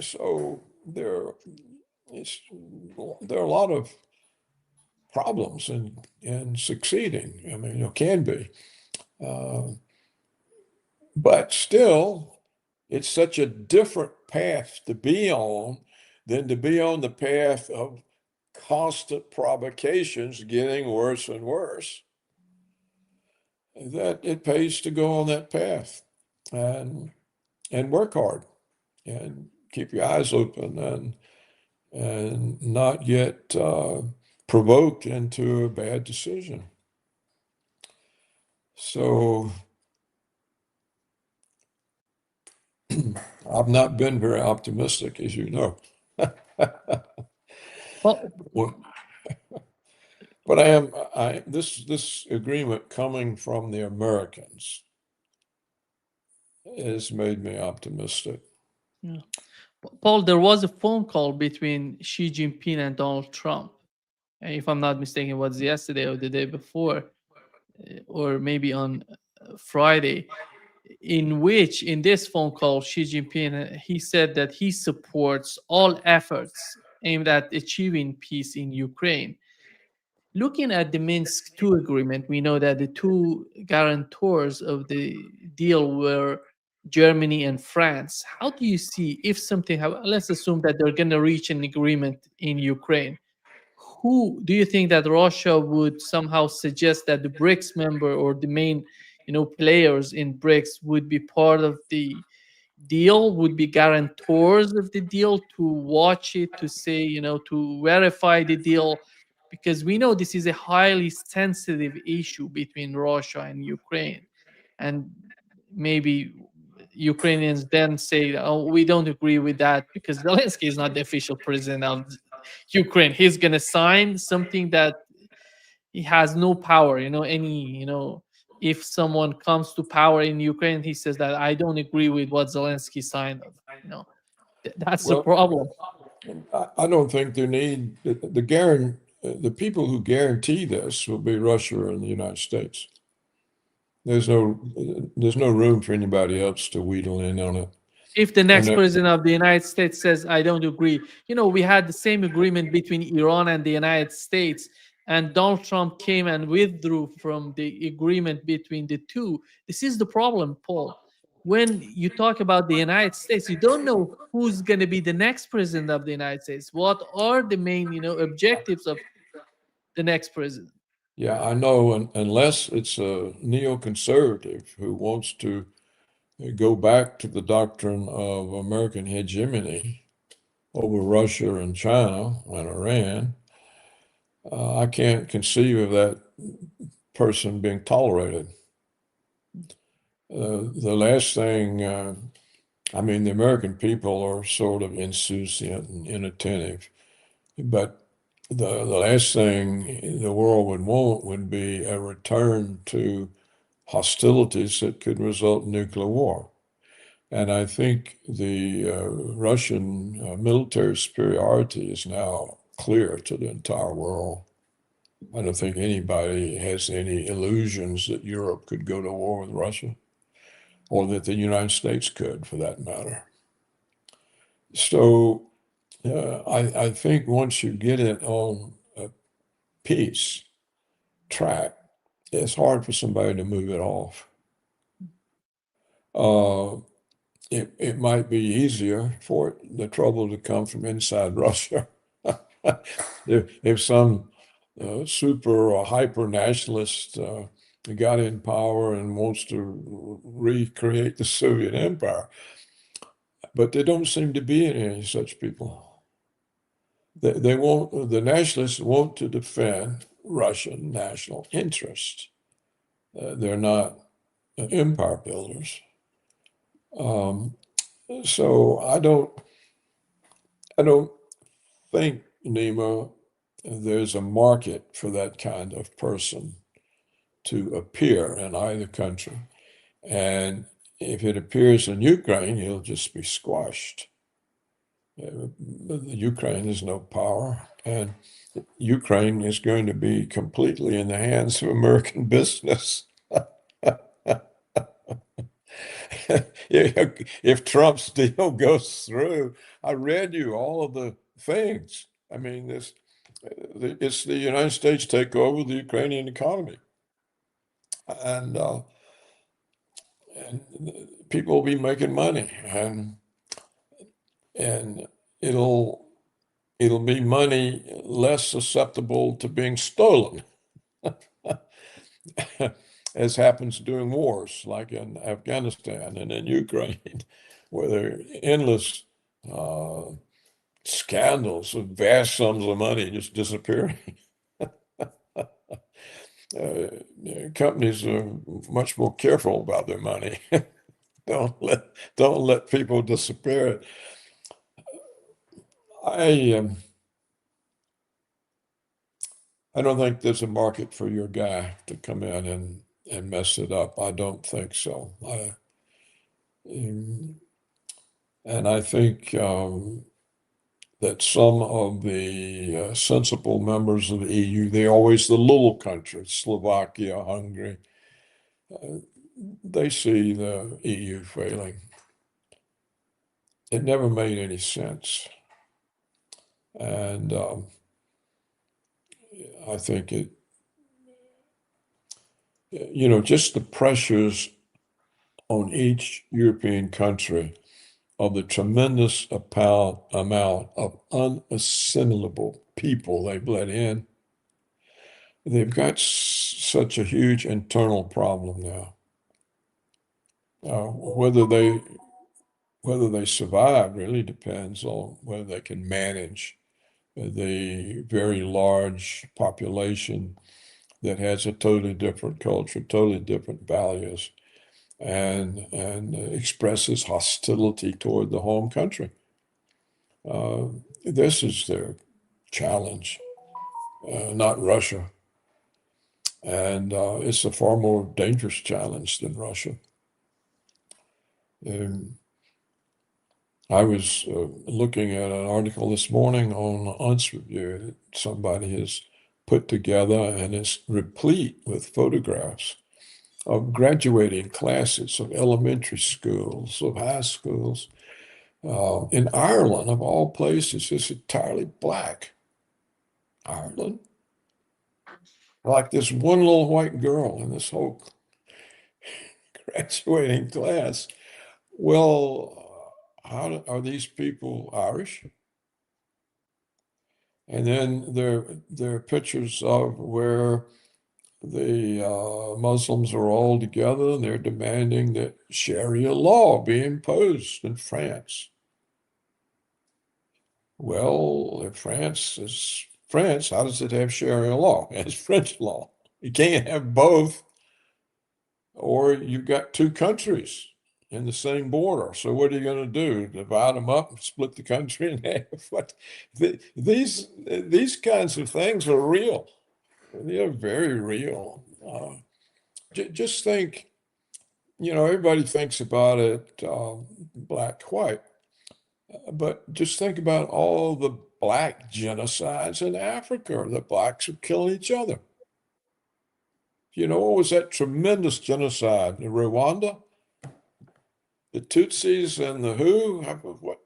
So there are a lot of problems in succeeding. I mean, can be. But still, it's such a different path to be on than to be on the path of constant provocations getting worse and worse, that it pays to go on that path and work hard and keep your eyes open and not get provoked into a bad decision. So I've not been very optimistic, as you know. Well, But I am. This agreement coming from the Americans has made me optimistic. yeah. Paul, there was a phone call between Xi Jinping and Donald Trump. And if I'm not mistaken, it was yesterday or the day before, or maybe on Friday, in which, in this phone call, Xi Jinping, he said that he supports all efforts aimed at achieving peace in Ukraine. Looking at the Minsk II agreement, we know that the two guarantors of the deal were Germany and France. How do you see if something let's assume that they're going to reach an agreement in Ukraine? Who do you think that Russia would somehow suggest that the BRICS member or the main, players in BRICS would be part of the deal would be guarantors of the deal to watch it, to say, to verify the deal, because we know this is a highly sensitive issue between Russia and Ukraine. And maybe Ukrainians then say, "Oh, we don't agree with that because Zelensky is not the official president of Ukraine. He's going to sign something that he has no power." If someone comes to power in Ukraine, he says that I don't agree with what Zelensky signed. That's the Well, problem. I don't think they need the people who guarantee this will be Russia and the United States. There's no room for anybody else to wheedle in on it. If the next And president of the United States says, I don't agree, we had the same agreement between Iran and the United States, and Donald Trump came and withdrew from the agreement between the two. This is the problem, Paul. When you talk about the United States, you don't know who's going to be the next president of the United States. What are the main, objectives of the next president? yeah, I know, unless it's a neoconservative who wants to go back to the doctrine of American hegemony over Russia and China and Iran, I can't conceive of that person being tolerated. The last thing, the American people are sort of insouciant and inattentive, but the last thing the world would want would be a return to hostilities that could result in nuclear war. And I think the Russian military superiority is now clear to the entire world. I don't think anybody has any illusions that Europe could go to war with Russia, or that the United States could, for that matter. So I think once you get it on a peace track, it's hard for somebody to move it off. It might be easier for the trouble to come from inside Russia. If some super hyper nationalist got in power and wants to recreate the Soviet Empire, but there don't seem to be any such people. The nationalists want to defend Russian national interests. They're not empire builders. So I don't think, Nima, there's a market for that kind of person to appear in either country. And if it appears in Ukraine, he'll just be squashed. Ukraine has no power, and Ukraine is going to be completely in the hands of American business. If Trump's deal goes through, I read you all of the things. It's the United States take over the Ukrainian economy, and people will be making money, and it'll be money less susceptible to being stolen, as happens during wars like in Afghanistan and in Ukraine, where there are endless scandals of vast sums of money just disappearing. Companies are much more careful about their money. Don't let people disappear. I don't think there's a market for your guy to come in and mess it up. I don't think so. And I think that some of the sensible members of the EU, they're always the little countries, Slovakia, Hungary, they see the EU failing. It never made any sense. And I think just the pressures on each European country of the tremendous amount of unassimilable people they've let in. They've got such a huge internal problem now. Whether they whether they survive really depends on whether they can manage the very large population that has a totally different culture, totally different values, and expresses hostility toward the home country. This is their challenge, not Russia. And it's a far more dangerous challenge than Russia. I was looking at an article this morning on Unz Review that somebody has put together, and it's replete with photographs of graduating classes of elementary schools, of high schools. In Ireland, of all places, it's entirely black. Ireland. Like this one little white girl in this whole graduating class. Well, how are these people Irish? And then there are pictures of where the Muslims are all together and they're demanding that Sharia law be imposed in France. Well, if France is France, how does it have Sharia law? It's French law. You can't have both, or you've got two countries in the same border. So what are you going to do? Divide them up and split the country in half? These kinds of things are real. They are very real. Just think, everybody thinks about it black, white, but just think about all the black genocides in Africa. The blacks are killing each other. What was that tremendous genocide in Rwanda? The Tutsis and the who? What?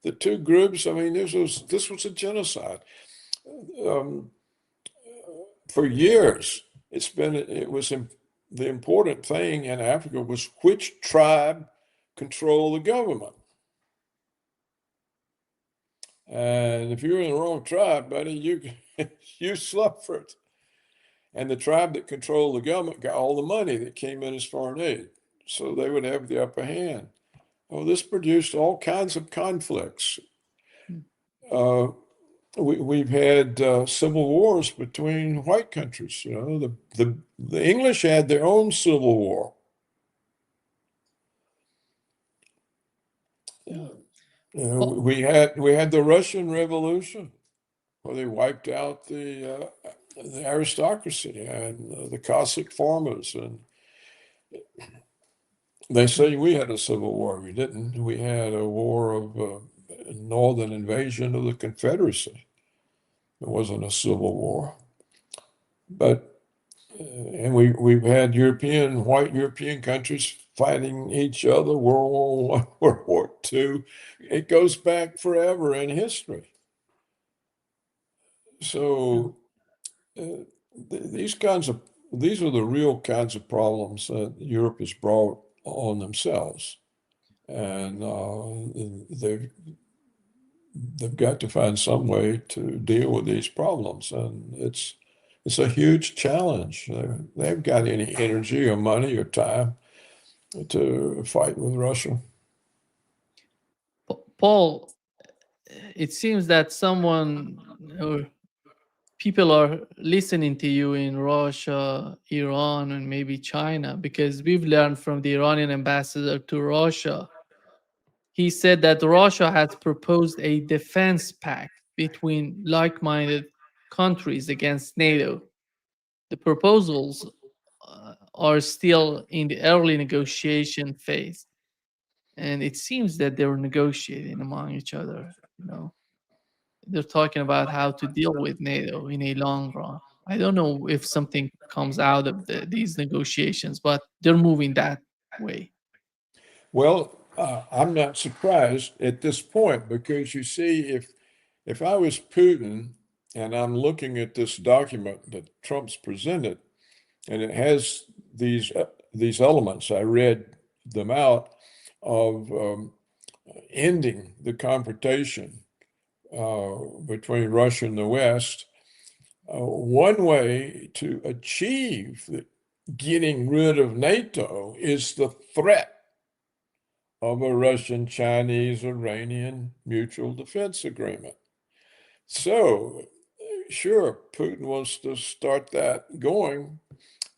The two groups. I mean, this was a genocide. For years, the important thing in Africa was which tribe controlled the government. And if you were in the wrong tribe, buddy, you suffered. And the tribe that controlled the government got all the money that came in as foreign aid. So they would have the upper hand. Oh, this produced all kinds of conflicts. We've had civil wars between white countries. The English had their own civil war. We had the Russian Revolution, where they wiped out the aristocracy and the Cossack farmers, and they say we had a civil war. We didn't. We had a war of northern invasion of the Confederacy. It wasn't a civil war, but and we've had white European countries fighting each other, World War I, World War II. It goes back forever in history. So these are the real kinds of problems that Europe has brought on themselves, and they've got to find some way to deal with these problems, and it's a huge challenge. They haven't got any energy or money or time to fight with Russia. Paul, it seems that people are listening to you in Russia, Iran, and maybe China, because we've learned from the Iranian ambassador to Russia. He said that Russia has proposed a defense pact between like-minded countries against NATO. The proposals are still in the early negotiation phase, and it seems that they're negotiating among each other. They're talking about how to deal with NATO in a long run. I don't know if something comes out of these negotiations, but they're moving that way. Well, I'm not surprised at this point, because you see, if I was Putin and I'm looking at this document that Trump's presented, and it has these elements, I read them out, of ending the confrontation between Russia and the West. One way to achieve getting rid of NATO is the threat of a Russian, Chinese, Iranian mutual defense agreement. So, sure, Putin wants to start that going.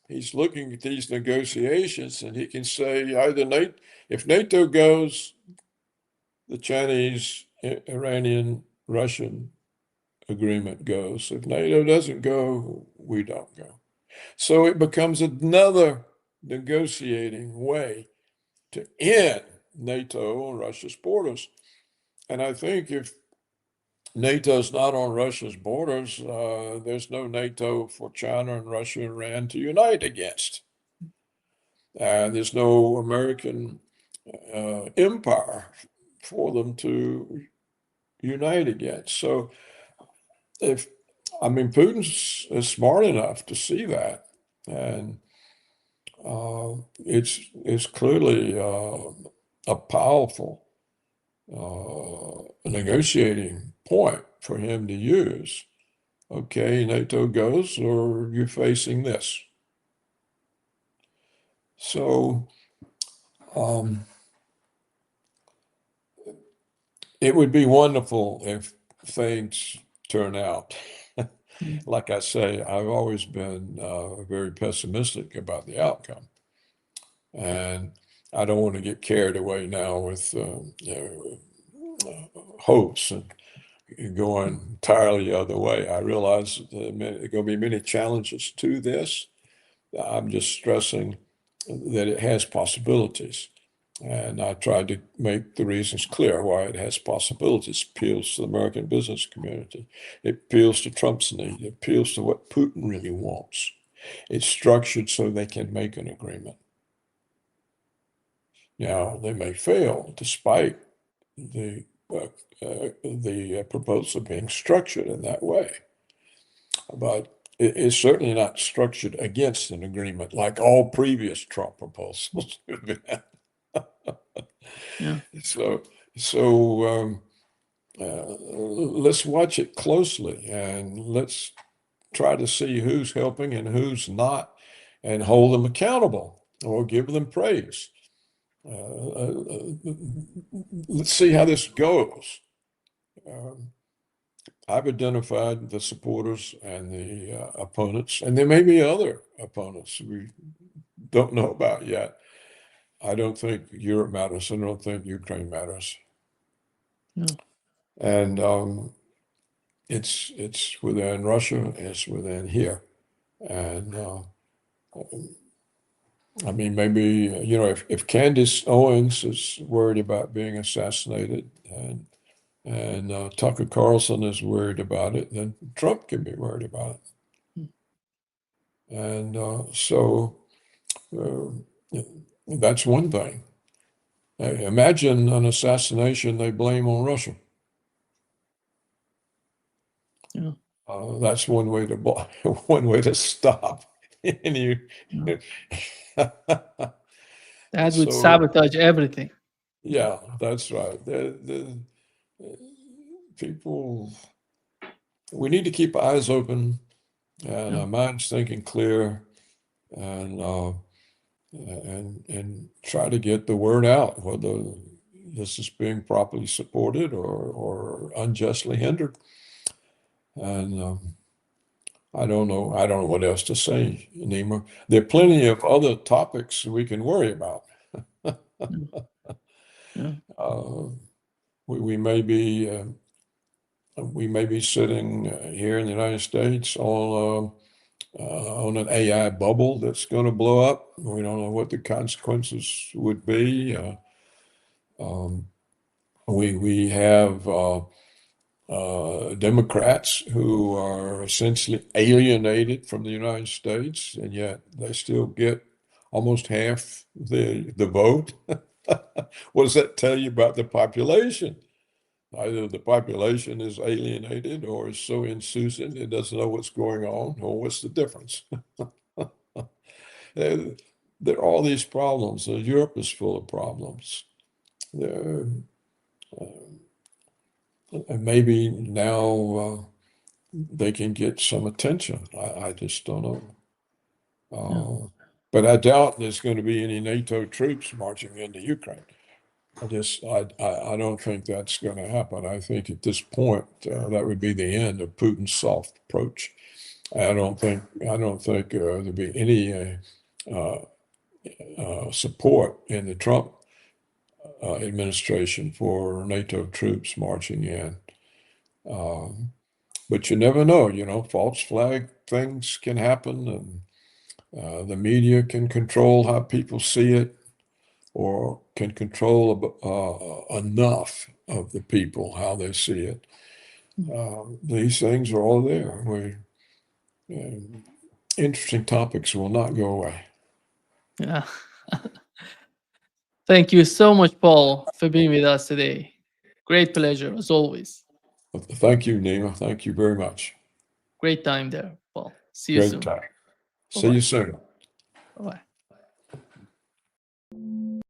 He's looking at these negotiations, and he can say either if NATO goes, the Chinese, Iranian, Russian agreement goes. If NATO doesn't go, we don't go. So it becomes another negotiating way to end NATO on Russia's borders. And I think if NATO's not on Russia's borders, there's no NATO for China and Russia and Iran to unite against. There's no American empire for them to unite against. So Putin's is smart enough to see that, and it's clearly a powerful negotiating point for him to use. Okay, NATO goes, or you're facing this. So it would be wonderful if things turn out. Like I say, I've always been very pessimistic about the outcome. And I don't want to get carried away now with hopes and going entirely the other way. I realize that there are going to be many challenges to this. I'm just stressing that it has possibilities. And I tried to make the reasons clear why it has possibilities. It appeals to the American business community. It appeals to Trump's need. It appeals to what Putin really wants. It's structured so they can make an agreement. Now, they may fail despite the proposal being structured in that way. But it's certainly not structured against an agreement like all previous Trump proposals have been. Yeah. So let's watch it closely, and let's try to see who's helping and who's not, and hold them accountable or give them praise. Let's see how this goes. I've identified the supporters and the opponents, and there may be other opponents we don't know about yet. I don't think Europe matters. I don't think Ukraine matters. No. And it's within Russia, it's within here. And maybe, if Candace Owens is worried about being assassinated and Tucker Carlson is worried about it, then Trump can be worried about it. And so that's one thing. Imagine an assassination they blame on Russia. Yeah. That's one way to stop any. Yeah. That would So, sabotage everything. yeah, that's right. The people, we need to keep our eyes open and our minds thinking clear, and try to get the word out, whether this is being properly supported or unjustly hindered. And I don't know what else to say, Nima. There are plenty of other topics we can worry about. Yeah. We may be sitting here in the United States on an AI bubble that's going to blow up. We don't know what the consequences would be. We have Democrats who are essentially alienated from the United States, and yet they still get almost half the vote. What does that tell you about the population? Either the population is alienated or is so insouciant it doesn't know what's going on, or what's the difference? There are all these problems. Europe is full of problems. And maybe now they can get some attention. I just don't know. But I doubt there's going to be any NATO troops marching into Ukraine. I don't think that's going to happen. I think at this point that would be the end of Putin's soft approach. I don't think there'll be any support in the Trump administration for NATO troops marching in. But you never know, false flag things can happen, and the media can control how people see it, or can control enough of the people how they see it. These things are all there. Interesting topics will not go away. Yeah. Thank you so much, Paul, for being with us today. Great pleasure, as always. Thank you, Nima. Thank you very much. Great time there, Paul. See you Great soon. time. See Bye-bye. you soon. Bye-bye.